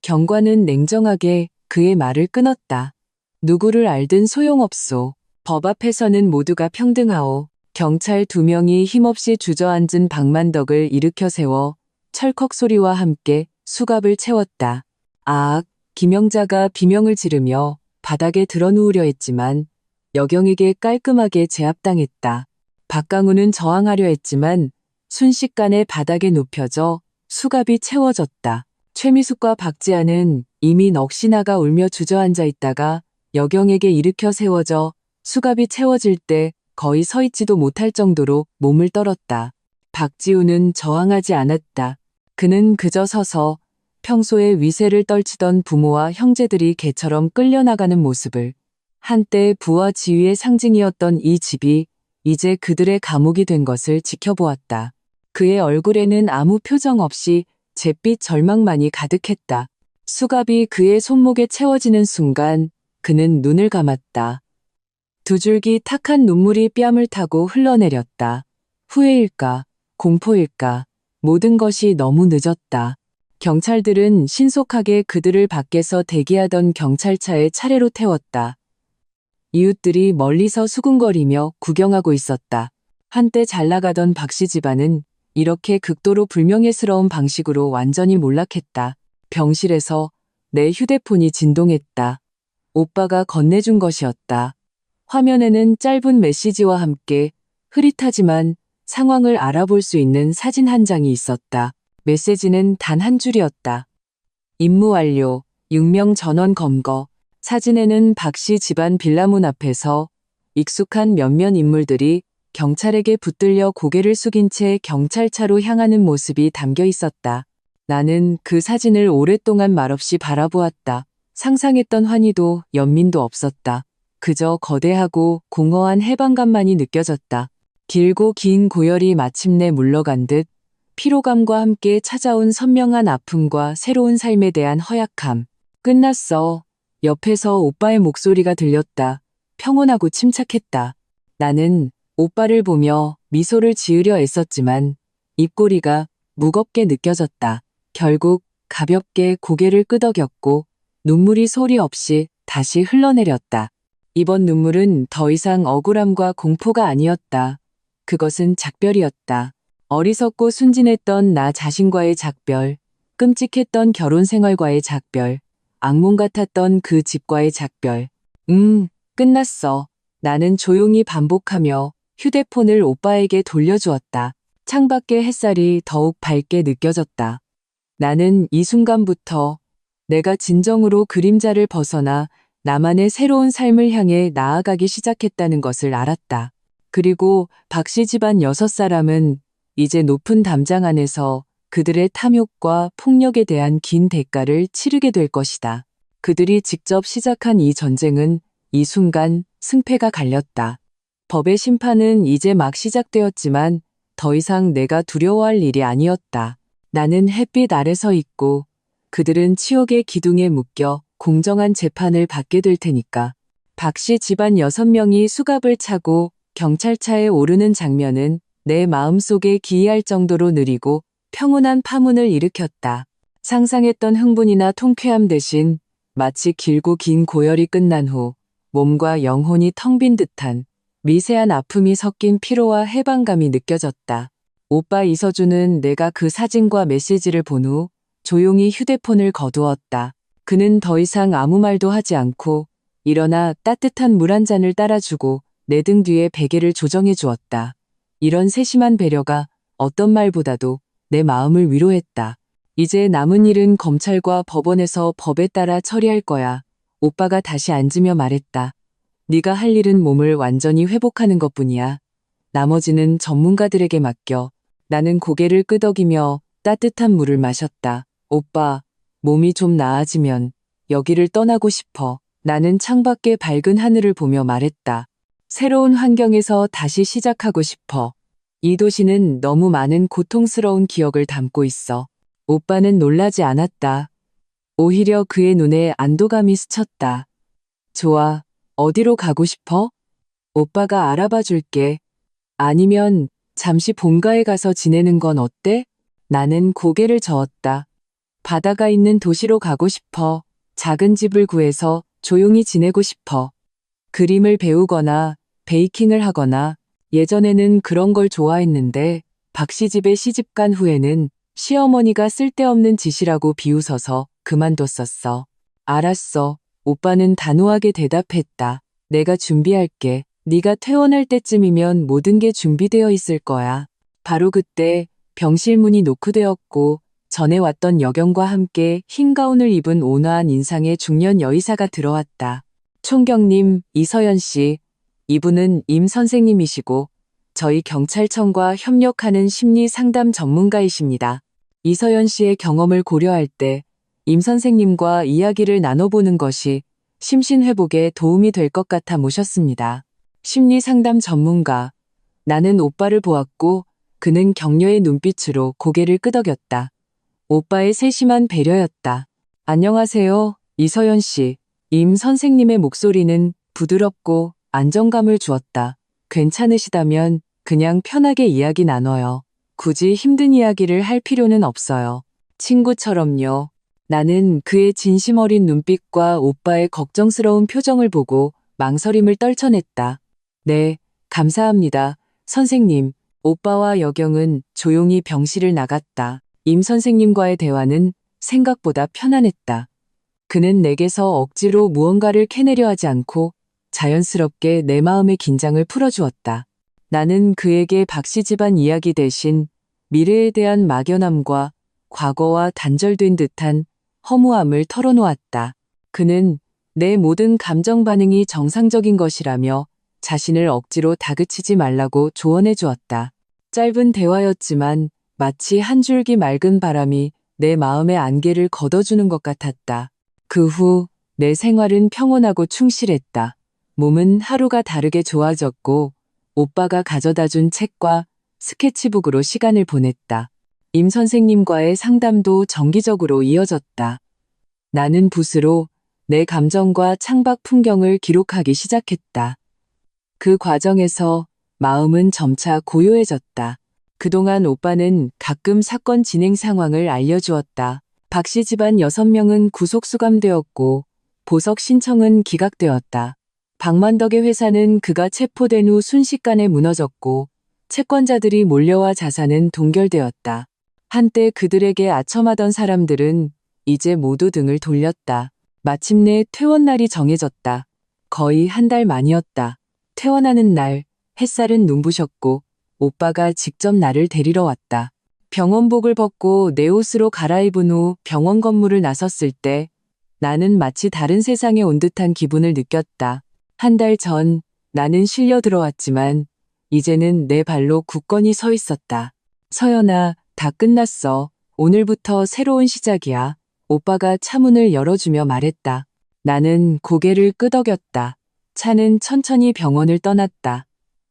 경관은 냉정하게 그의 말을 끊었다. 누구를 알든 소용없소. 법 앞에서는 모두가 평등하오. 경찰 2명이 힘없이 주저앉은 박만덕을 일으켜 세워 철컥 소리와 함께 수갑을 채웠다. 아악, 김영자가 비명을 지르며 바닥에 드러누우려 했지만 여경에게 깔끔하게 제압당했다. 박강우는 저항하려 했지만 순식간에 바닥에 눕혀져 수갑이 채워졌다. 최미숙과 박지아는 이미 넋이 나가 울며 주저앉아 있다가 여경에게 일으켜 세워져 수갑이 채워질 때 거의 서 있지도 못할 정도로 몸을 떨었다. 박지우는 저항하지 않았다. 그는 그저 서서 평소에 위세를 떨치던 부모와 형제들이 개처럼 끌려나가는 모습을, 한때 부와 지위의 상징이었던 이 집이 이제 그들의 감옥이 된 것을 지켜보았다. 그의 얼굴에는 아무 표정 없이 잿빛 절망만이 가득했다. 수갑이 그의 손목에 채워지는 순간 그는 눈을 감았다. 두 줄기 탁한 눈물이 뺨을 타고 흘러내렸다. 후회일까, 공포일까, 모든 것이 너무 늦었다. 경찰들은 신속하게 그들을 밖에서 대기하던 경찰차에 차례로 태웠다. 이웃들이 멀리서 수군거리며 구경하고 있었다. 한때 잘나가던 박씨 집안은 이렇게 극도로 불명예스러운 방식으로 완전히 몰락했다. 병실에서 내 휴대폰이 진동했다. 오빠가 건네준 것이었다. 화면에는 짧은 메시지와 함께 흐릿하지만 상황을 알아볼 수 있는 사진 한 장이 있었다. 메시지는 단 한 줄이었다. 임무 완료, 육명 전원 검거. 사진에는 박씨 집안 빌라문 앞에서 익숙한 몇몇 인물들이 경찰에게 붙들려 고개를 숙인 채 경찰차로 향하는 모습이 담겨 있었다. 나는 그 사진을 오랫동안 말없이 바라보았다. 상상했던 환희도 연민도 없었다. 그저 거대하고 공허한 해방감만이 느껴졌다. 길고 긴 고열이 마침내 물러간 듯 피로감과 함께 찾아온 선명한 아픔과 새로운 삶에 대한 허약함. 끝났어. 옆에서 오빠의 목소리가 들렸다. 평온하고 침착했다. 나는 오빠를 보며 미소를 지으려 애썼지만 입꼬리가 무겁게 느껴졌다. 결국 가볍게 고개를 끄덕였고 눈물이 소리 없이 다시 흘러내렸다. 이번 눈물은 더 이상 억울함과 공포가 아니었다. 그것은 작별이었다. 어리석고 순진했던 나 자신과의 작별, 끔찍했던 결혼 생활과의 작별, 악몽 같았던 그 집과의 작별. 끝났어. 나는 조용히 반복하며 휴대폰을 오빠에게 돌려주었다. 창밖의 햇살이 더욱 밝게 느껴졌다. 나는 이 순간부터 내가 진정으로 그림자를 벗어나 나만의 새로운 삶을 향해 나아가기 시작했다는 것을 알았다. 그리고 박씨 집안 6사람은 이제 높은 담장 안에서 그들의 탐욕과 폭력에 대한 긴 대가를 치르게 될 것이다. 그들이 직접 시작한 이 전쟁은 이 순간 승패가 갈렸다. 법의 심판은 이제 막 시작되었지만 더 이상 내가 두려워할 일이 아니었다. 나는 햇빛 아래 서 있고 그들은 치욕의 기둥에 묶여 공정한 재판을 받게 될 테니까. 박씨 집안 6명이 수갑을 차고 경찰차에 오르는 장면은 내 마음속에 기이할 정도로 느리고 평온한 파문을 일으켰다. 상상했던 흥분이나 통쾌함 대신 마치 길고 긴 고열이 끝난 후 몸과 영혼이 텅 빈 듯한 미세한 아픔이 섞인 피로와 해방감이 느껴졌다. 오빠 이서준은 내가 그 사진과 메시지를 본 후 조용히 휴대폰을 거두었다. 그는 더 이상 아무 말도 하지 않고 일어나 따뜻한 물 한 잔을 따라주고 내 등 뒤에 베개를 조정해 주었다. 이런 세심한 배려가 어떤 말보다도 내 마음을 위로했다. 이제 남은 일은 검찰과 법원에서 법에 따라 처리할 거야. 오빠가 다시 앉으며 말했다. 네가 할 일은 몸을 완전히 회복하는 것뿐이야. 나머지는 전문가들에게 맡겨. 나는 고개를 끄덕이며 따뜻한 물을 마셨다. 오빠, 몸이 좀 나아지면 여기를 떠나고 싶어. 나는 창밖의 밝은 하늘을 보며 말했다. 새로운 환경에서 다시 시작하고 싶어. 이 도시는 너무 많은 고통스러운 기억을 담고 있어. 오빠는 놀라지 않았다. 오히려 그의 눈에 안도감이 스쳤다. 좋아. 어디로 가고 싶어? 오빠가 알아봐 줄게. 아니면 잠시 본가에 가서 지내는 건 어때? 나는 고개를 저었다. 바다가 있는 도시로 가고 싶어. 작은 집을 구해서 조용히 지내고 싶어. 그림을 배우거나 베이킹을 하거나 예전에는 그런 걸 좋아했는데 박씨 집에 시집간 후에는 시어머니가 쓸데없는 짓이라고 비웃어서 그만뒀었어. 알았어. 오빠는 단호하게 대답했다. 내가 준비할게. 네가 퇴원할 때쯤이면 모든 게 준비되어 있을 거야. 바로 그때 병실 문이 노크되었고 전에 왔던 여경과 함께 흰 가운을 입은 온화한 인상의 중년 여의사가 들어왔다. 총경님, 이서연 씨. 이분은 임 선생님이시고 저희 경찰청과 협력하는 심리 상담 전문가이십니다. 이서연 씨의 경험을 고려할 때 임 선생님과 이야기를 나눠보는 것이 심신 회복에 도움이 될 것 같아 모셨습니다. 심리 상담 전문가. 나는 오빠를 보았고 그는 격려의 눈빛으로 고개를 끄덕였다. 오빠의 세심한 배려였다. 안녕하세요, 이서연 씨. 임 선생님의 목소리는 부드럽고 안정감을 주었다. 괜찮으시다면 그냥 편하게 이야기 나눠요. 굳이 힘든 이야기를 할 필요는 없어요. 친구처럼요. 나는 그의 진심 어린 눈빛과 오빠의 걱정스러운 표정을 보고 망설임을 떨쳐냈다. 네, 감사합니다. 선생님, 오빠와 여경은 조용히 병실을 나갔다. 임 선생님과의 대화는 생각보다 편안했다. 그는 내게서 억지로 무언가를 캐내려 하지 않고 자연스럽게 내 마음의 긴장을 풀어주었다. 나는 그에게 박씨 집안 이야기 대신 미래에 대한 막연함과 과거와 단절된 듯한 허무함을 털어놓았다. 그는 내 모든 감정 반응이 정상적인 것이라며 자신을 억지로 다그치지 말라고 조언해 주었다. 짧은 대화였지만 마치 한 줄기 맑은 바람이 내 마음의 안개를 걷어주는 것 같았다. 그 후 내 생활은 평온하고 충실했다. 몸은 하루가 다르게 좋아졌고 오빠가 가져다 준 책과 스케치북으로 시간을 보냈다. 임 선생님과의 상담도 정기적으로 이어졌다. 나는 붓으로 내 감정과 창밖 풍경을 기록하기 시작했다. 그 과정에서 마음은 점차 고요해졌다. 그동안 오빠는 가끔 사건 진행 상황을 알려주었다. 박씨 집안 6명은 구속 수감되었고 보석 신청은 기각되었다. 박만덕의 회사는 그가 체포된 후 순식간에 무너졌고 채권자들이 몰려와 자산은 동결되었다. 한때 그들에게 아첨하던 사람들은 이제 모두 등을 돌렸다. 마침내 퇴원 날이 정해졌다. 거의 한 달 만이었다. 퇴원하는 날 햇살은 눈부셨고 오빠가 직접 나를 데리러 왔다. 병원복을 벗고 내 옷으로 갈아입은 후 병원 건물을 나섰을 때 나는 마치 다른 세상에 온 듯한 기분을 느꼈다. 한 달 전 나는 실려 들어왔지만 이제는 내 발로 굳건히 서 있었다. 서연아, 다 끝났어. 오늘부터 새로운 시작이야. 오빠가 차문을 열어주며 말했다. 나는 고개를 끄덕였다. 차는 천천히 병원을 떠났다.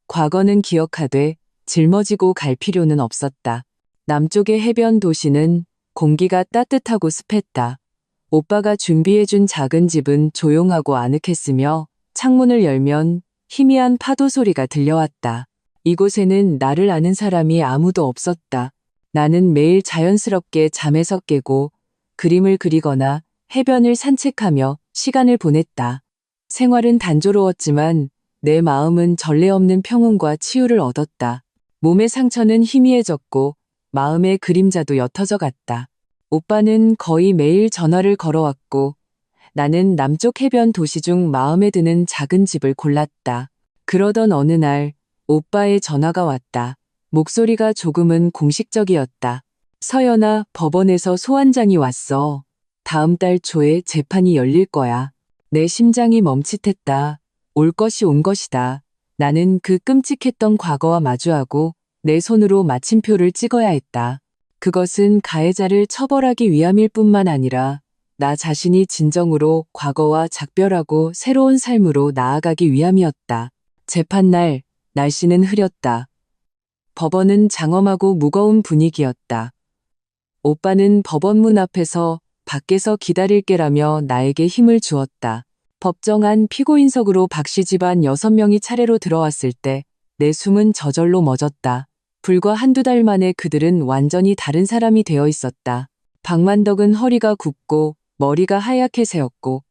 과거는 기억하되 짊어지고 갈 필요는 없었다. 남쪽의 해변 도시는 공기가 따뜻하고 습했다. 오빠가 준비해준 작은 집은 조용하고 아늑했으며 창문을 열면 희미한 파도 소리가 들려왔다. 이곳에는 나를 아는 사람이 아무도 없었다. 나는 매일 자연스럽게 잠에서 깨고 그림을 그리거나 해변을 산책하며 시간을 보냈다. 생활은 단조로웠지만 내 마음은 전례 없는 평온과 치유를 얻었다. 몸의 상처는 희미해졌고 마음의 그림자도 옅어져 갔다. 오빠는 거의 매일 전화를 걸어왔고 나는 남쪽 해변 도시 중 마음에 드는 작은 집을 골랐다. 그러던 어느 날 오빠의 전화가 왔다. 목소리가 조금은 공식적이었다. 서연아, 법원에서 소환장이 왔어. 다음 달 초에 재판이 열릴 거야. 내 심장이 멈칫했다. 올 것이 온 것이다. 나는 그 끔찍했던 과거와 마주하고 내 손으로 마침표를 찍어야 했다. 그것은 가해자를 처벌하기 위함일 뿐만 아니라 나 자신이 진정으로 과거와 작별하고 새로운 삶으로 나아가기 위함이었다. 재판날 날씨는 흐렸다. 법원은 장엄하고 무거운 분위기였다. 오빠는 법원 문 앞에서 밖에서 기다릴게라며 나에게 힘을 주었다. 법정 안 피고인석으로 박씨 집안 6명이 차례로 들어왔을 때 내 숨은 저절로 멎었다. 불과 한두 달 만에 그들은 완전히 다른 사람이 되어 있었다. 박만덕은 허리가 굽고 머리가 하얗게 새었고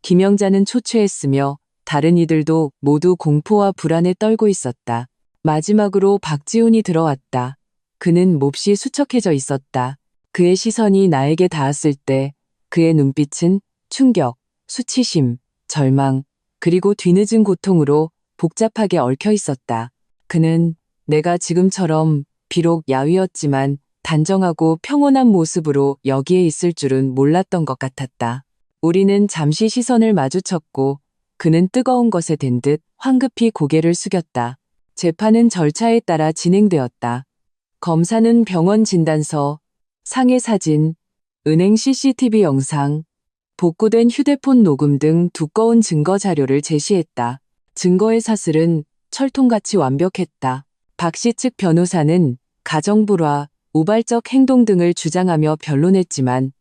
김영자는 초췌했으며 다른 이들도 모두 공포와 불안에 떨고 있었다. 마지막으로 박지훈이 들어왔다. 그는 몹시 수척해져 있었다. 그의 시선이 나에게 닿았을 때 그의 눈빛은 충격, 수치심, 절망, 그리고 뒤늦은 고통으로 복잡하게 얽혀 있었다. 그는 내가 지금처럼 비록 야위었지만 단정하고 평온한 모습으로 여기에 있을 줄은 몰랐던 것 같았다. 우리는 잠시 시선을 마주쳤고 그는 뜨거운 것에 댄 듯 황급히 고개를 숙였다. 재판은 절차에 따라 진행되었다. 검사는 병원 진단서, 상해 사진, 은행 CCTV 영상, 복구된 휴대폰 녹음 등 두꺼운 증거 자료를 제시했다. 증거의 사슬은 철통같이 완벽했다. 박씨 측 변호사는 가정불화, 우발적 행동 등을 주장하며 변론했지만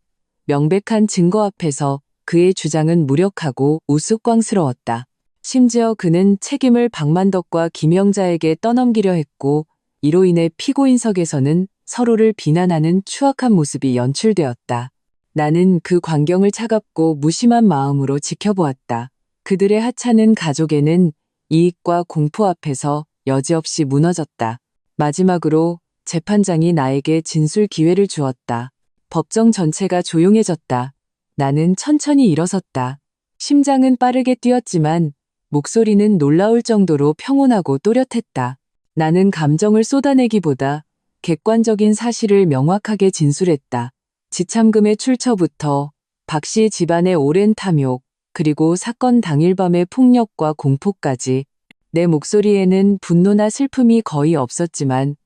명백한 증거 앞에서 그의 주장은 무력하고 우스꽝스러웠다. 심지어 그는 책임을 박만덕과 김영자에게 떠넘기려 했고 이로 인해 피고인석에서는 서로를 비난하는 추악한 모습이 연출되었다. 나는 그 광경을 차갑고 무심한 마음으로 지켜보았다. 그들의 하찮은 가족에는 이익과 공포 앞에서 여지없이 무너졌다. 마지막으로 재판장이 나에게 진술 기회를 주었다. 법정 전체가 조용해졌다. 나는 천천히 일어섰다. 심장은 빠르게 뛰었지만 목소리는 놀라울 정도로 평온하고 또렷했다. 나는 감정을 쏟아내기보다 객관적인 사실을 명확하게 진술했다. 지참금의 출처부터 박씨 집안의 오랜 탐욕, 그리고 사건 당일 밤의 폭력과 공포까지 내 목소리에는 분노나 슬픔이 거의 없었지만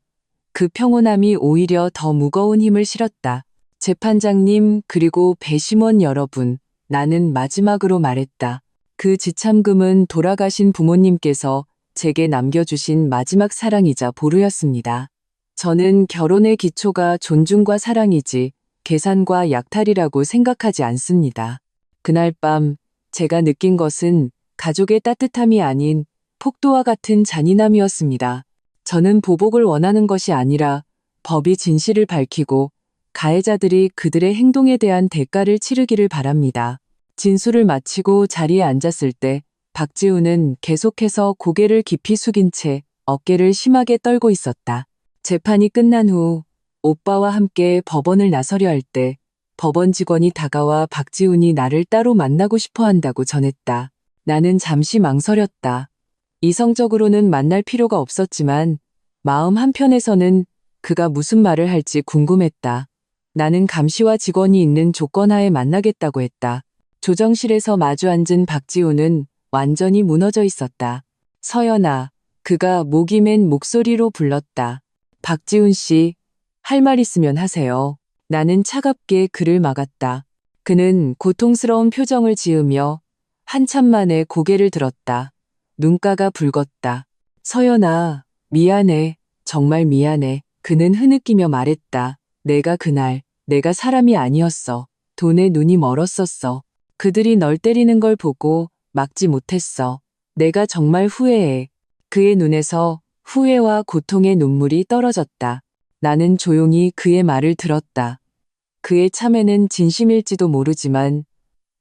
그 평온함이 오히려 더 무거운 힘을 실었다. 재판장님 그리고 배심원 여러분, 나는 마지막으로 말했다. 그 지참금은 돌아가신 부모님께서 제게 남겨주신 마지막 사랑이자 보루였습니다. 저는 결혼의 기초가 존중과 사랑이지 계산과 약탈이라고 생각하지 않습니다. 그날 밤 제가 느낀 것은 가족의 따뜻함이 아닌 폭도와 같은 잔인함이었습니다. 저는 보복을 원하는 것이 아니라 법이 진실을 밝히고 가해자들이 그들의 행동에 대한 대가를 치르기를 바랍니다. 진술을 마치고 자리에 앉았을 때 박지훈은 계속해서 고개를 깊이 숙인 채 어깨를 심하게 떨고 있었다. 재판이 끝난 후 오빠와 함께 법원을 나서려 할 때 법원 직원이 다가와 박지훈이 나를 따로 만나고 싶어 한다고 전했다. 나는 잠시 망설였다. 이성적으로는 만날 필요가 없었지만 마음 한편에서는 그가 무슨 말을 할지 궁금했다. 나는 감시와 직원이 있는 조건하에 만나겠다고 했다. 조정실에서 마주 앉은 박지훈은 완전히 무너져 있었다. 서연아, 그가 목이 맨 목소리로 불렀다. 박지훈 씨, 할 말 있으면 하세요. 나는 차갑게 그를 막았다. 그는 고통스러운 표정을 지으며 한참 만에 고개를 들었다. 눈가가 붉었다. 서연아, 미안해. 정말 미안해. 그는 흐느끼며 말했다. 내가 사람이 아니었어. 돈에 눈이 멀었었어. 그들이 널 때리는 걸 보고 막지 못했어. 내가 정말 후회해. 그의 눈에서 후회와 고통의 눈물이 떨어졌다. 나는 조용히 그의 말을 들었다. 그의 참회는 진심일지도 모르지만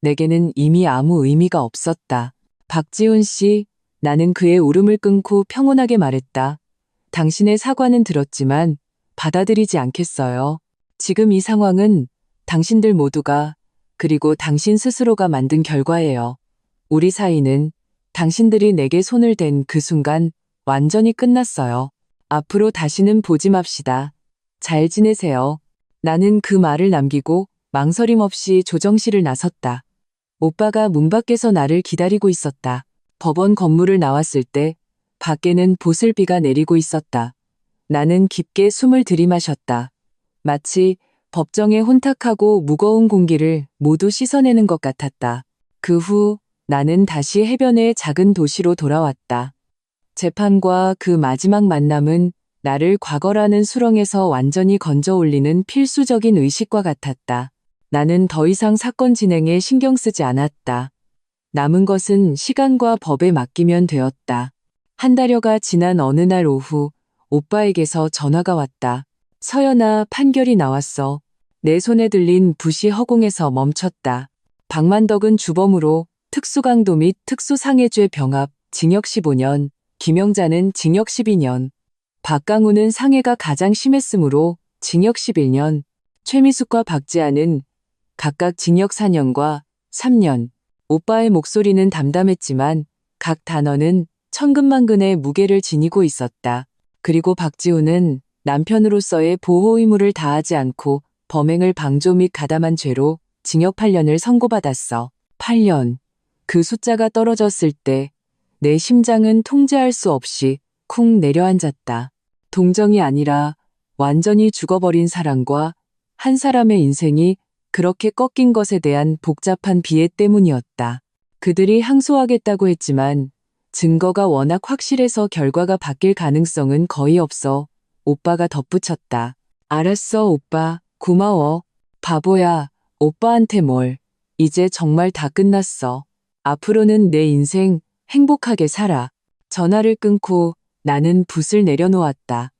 내게는 이미 아무 의미가 없었다. 박지훈 씨, 나는 그의 울음을 끊고 평온하게 말했다. 당신의 사과는 들었지만 받아들이지 않겠어요. 지금 이 상황은 당신들 모두가 그리고 당신 스스로가 만든 결과예요. 우리 사이는 당신들이 내게 손을 댄 그 순간 완전히 끝났어요. 앞으로 다시는 보지 맙시다. 잘 지내세요. 나는 그 말을 남기고 망설임 없이 조정실을 나섰다. 오빠가 문 밖에서 나를 기다리고 있었다. 법원 건물을 나왔을 때 밖에는 보슬비가 내리고 있었다. 나는 깊게 숨을 들이마셨다. 마치 법정의 혼탁하고 무거운 공기를 모두 씻어내는 것 같았다. 그 후 나는 다시 해변의 작은 도시로 돌아왔다. 재판과 그 마지막 만남은 나를 과거라는 수렁에서 완전히 건져 올리는 필수적인 의식과 같았다. 나는 더 이상 사건 진행에 신경 쓰지 않았다. 남은 것은 시간과 법에 맡기면 되었다. 한 달여가 지난 어느 날 오후 오빠에게서 전화가 왔다. 서연아, 판결이 나왔어. 내 손에 들린 붓이 허공에서 멈췄다. 박만덕은 주범으로 특수강도 및 특수상해죄 병합, 징역 15년, 김영자는 징역 12년, 박강우는 상해가 가장 심했으므로 징역 11년, 최미숙과 박지아는 각각 징역 4년과 3년. 오빠의 목소리는 담담했지만 각 단어는 천근만근의 무게를 지니고 있었다. 그리고 박지우는 남편으로서의 보호 의무를 다하지 않고 범행을 방조 및 가담한 죄로 징역 8년을 선고받았어. 8년. 그 숫자가 떨어졌을 때 내 심장은 통제할 수 없이 쿵 내려앉았다. 동정이 아니라 완전히 죽어버린 사랑과 한 사람의 인생이 그렇게 꺾인 것에 대한 복잡한 비애 때문이었다. 그들이 항소하겠다고 했지만 증거가 워낙 확실해서 결과가 바뀔 가능성은 거의 없어. 오빠가 덧붙였다. 알았어, 오빠. 고마워. 바보야. 오빠한테 뭘. 이제 정말 다 끝났어. 앞으로는 내 인생 행복하게 살아. 전화를 끊고 나는 붓을 내려놓았다.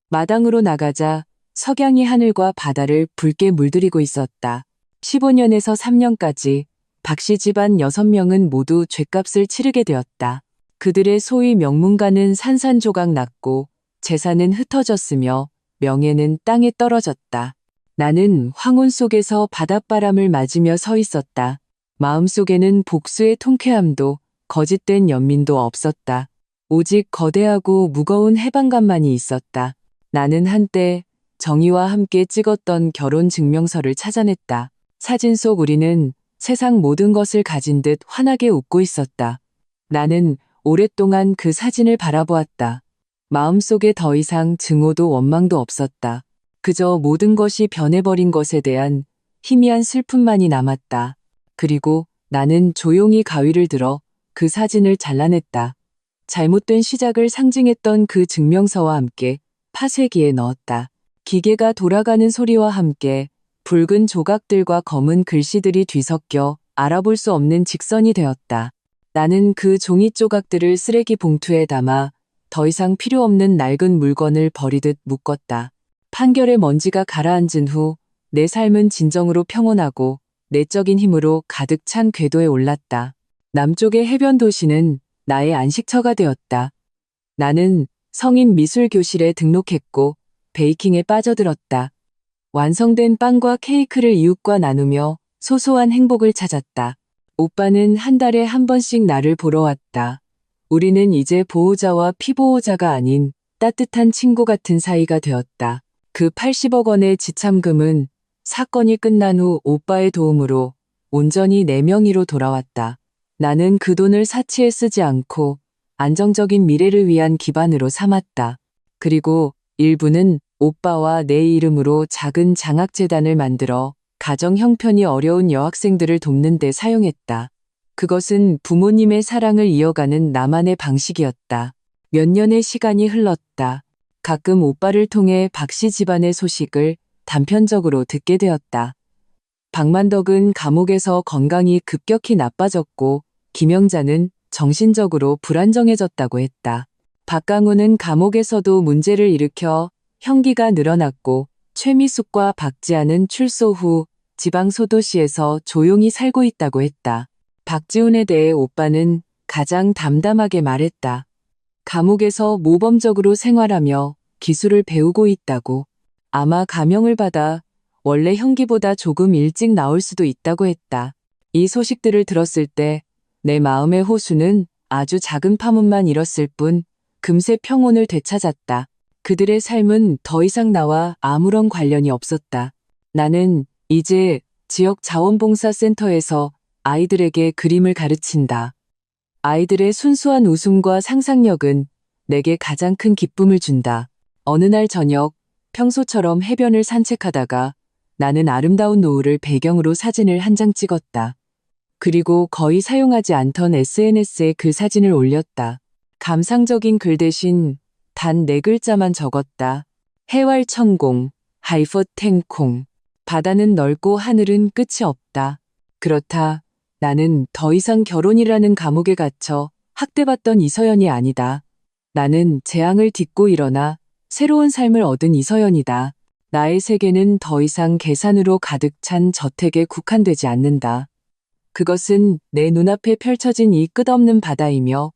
마당으로 나가자 석양이 하늘과 바다를 붉게 물들이고 있었다. 15년에서 3년까지 박씨 집안 6명은 모두 죗값을 치르게 되었다. 그들의 소위 명문가는 산산조각 났고 재산은 흩어졌으며 명예는 땅에 떨어졌다. 나는 황혼 속에서 바닷바람을 맞으며 서 있었다. 마음속에는 복수의 통쾌함도 거짓된 연민도 없었다. 오직 거대하고 무거운 해방감만이 있었다. 나는 한때 정희와 함께 찍었던 결혼 증명서를 찾아냈다. 사진 속 우리는 세상 모든 것을 가진 듯 환하게 웃고 있었다. 나는 오랫동안 그 사진을 바라보았다. 마음속에 더 이상 증오도 원망도 없었다. 그저 모든 것이 변해버린 것에 대한 희미한 슬픔만이 남았다. 그리고 나는 조용히 가위를 들어 그 사진을 잘라냈다. 잘못된 시작을 상징했던 그 증명서와 함께 파쇄기에 넣었다. 기계가 돌아가는 소리와 함께 붉은 조각들과 검은 글씨들이 뒤섞여 알아볼 수 없는 직선이 되었다. 나는 그 종이 조각들을 쓰레기 봉투에 담아 더 이상 필요 없는 낡은 물건을 버리듯 묶었다. 판결의 먼지가 가라앉은 후 내 삶은 진정으로 평온하고 내적인 힘으로 가득 찬 궤도에 올랐다. 남쪽의 해변 도시는 나의 안식처가 되었다. 나는 성인 미술 교실에 등록했고 베이킹에 빠져들었다. 완성된 빵과 케이크를 이웃과 나누며 소소한 행복을 찾았다. 오빠는 한 달에 한 번씩 나를 보러 왔다. 우리는 이제 보호자와 피보호자가 아닌 따뜻한 친구 같은 사이가 되었다. 그 80억 원의 지참금은 사건이 끝난 후 오빠의 도움으로 온전히 내 명의로 돌아왔다. 나는 그 돈을 사치에 쓰지 않고 안정적인 미래를 위한 기반으로 삼았다. 그리고 일부는 오빠와 내 이름으로 작은 장학재단을 만들어 가정 형편이 어려운 여학생들을 돕는 데 사용했다. 그것은 부모님의 사랑을 이어가는 나만의 방식이었다. 몇 년의 시간이 흘렀다. 가끔 오빠를 통해 박씨 집안의 소식을 단편적으로 듣게 되었다. 박만덕은 감옥에서 건강이 급격히 나빠졌고 김영자는 정신적으로 불안정해졌다고 했다. 박강우는 감옥에서도 문제를 일으켜 형기가 늘어났고 최미숙과 박지아는 출소 후 지방 소도시에서 조용히 살고 있다고 했다. 박지훈에 대해 오빠는 가장 담담하게 말했다. 감옥에서 모범적으로 생활하며 기술을 배우고 있다고. 아마 감형을 받아 원래 형기보다 조금 일찍 나올 수도 있다고 했다. 이 소식들을 들었을 때 내 마음의 호수는 아주 작은 파문만 일었을 뿐 금세 평온을 되찾았다. 그들의 삶은 더 이상 나와 아무런 관련이 없었다. 나는 이제 지역 자원봉사센터에서 아이들에게 그림을 가르친다. 아이들의 순수한 웃음과 상상력은 내게 가장 큰 기쁨을 준다. 어느 날 저녁, 평소처럼 해변을 산책하다가 나는 아름다운 노을을 배경으로 사진을 한 장 찍었다. 그리고 거의 사용하지 않던 SNS에 그 사진을 올렸다. 감상적인 글 대신 단 4글자만 적었다. 해왈천공, 하이퍼탱콩. 바다는 넓고 하늘은 끝이 없다. 그렇다. 나는 더 이상 결혼이라는 감옥에 갇혀 학대받던 이서연이 아니다. 나는 재앙을 딛고 일어나 새로운 삶을 얻은 이서연이다. 나의 세계는 더 이상 계산으로 가득 찬 저택에 국한되지 않는다. 그것은 내 눈앞에 펼쳐진 이 끝없는 바다이며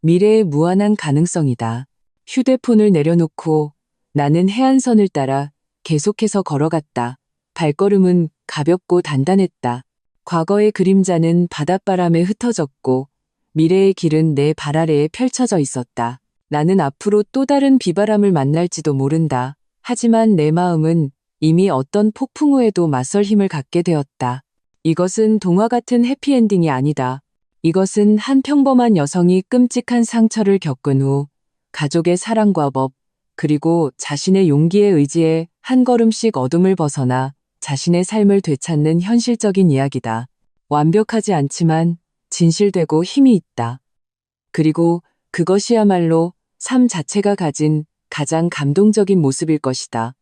미래의 무한한 가능성이다. 휴대폰을 내려놓고 나는 해안선을 따라 계속해서 걸어갔다. 발걸음은 가볍고 단단했다. 과거의 그림자는 바닷바람에 흩어졌고 미래의 길은 내 발 아래에 펼쳐져 있었다. 나는 앞으로 또 다른 비바람을 만날지도 모른다. 하지만 내 마음은 이미 어떤 폭풍 후에도 맞설 힘을 갖게 되었다. 이것은 동화 같은 해피엔딩이 아니다. 이것은 한 평범한 여성이 끔찍한 상처를 겪은 후 가족의 사랑과 법, 그리고 자신의 용기에 의지해 한 걸음씩 어둠을 벗어나 자신의 삶을 되찾는 현실적인 이야기다. 완벽하지 않지만 진실되고 힘이 있다. 그리고 그것이야말로 삶 자체가 가진 가장 감동적인 모습일 것이다.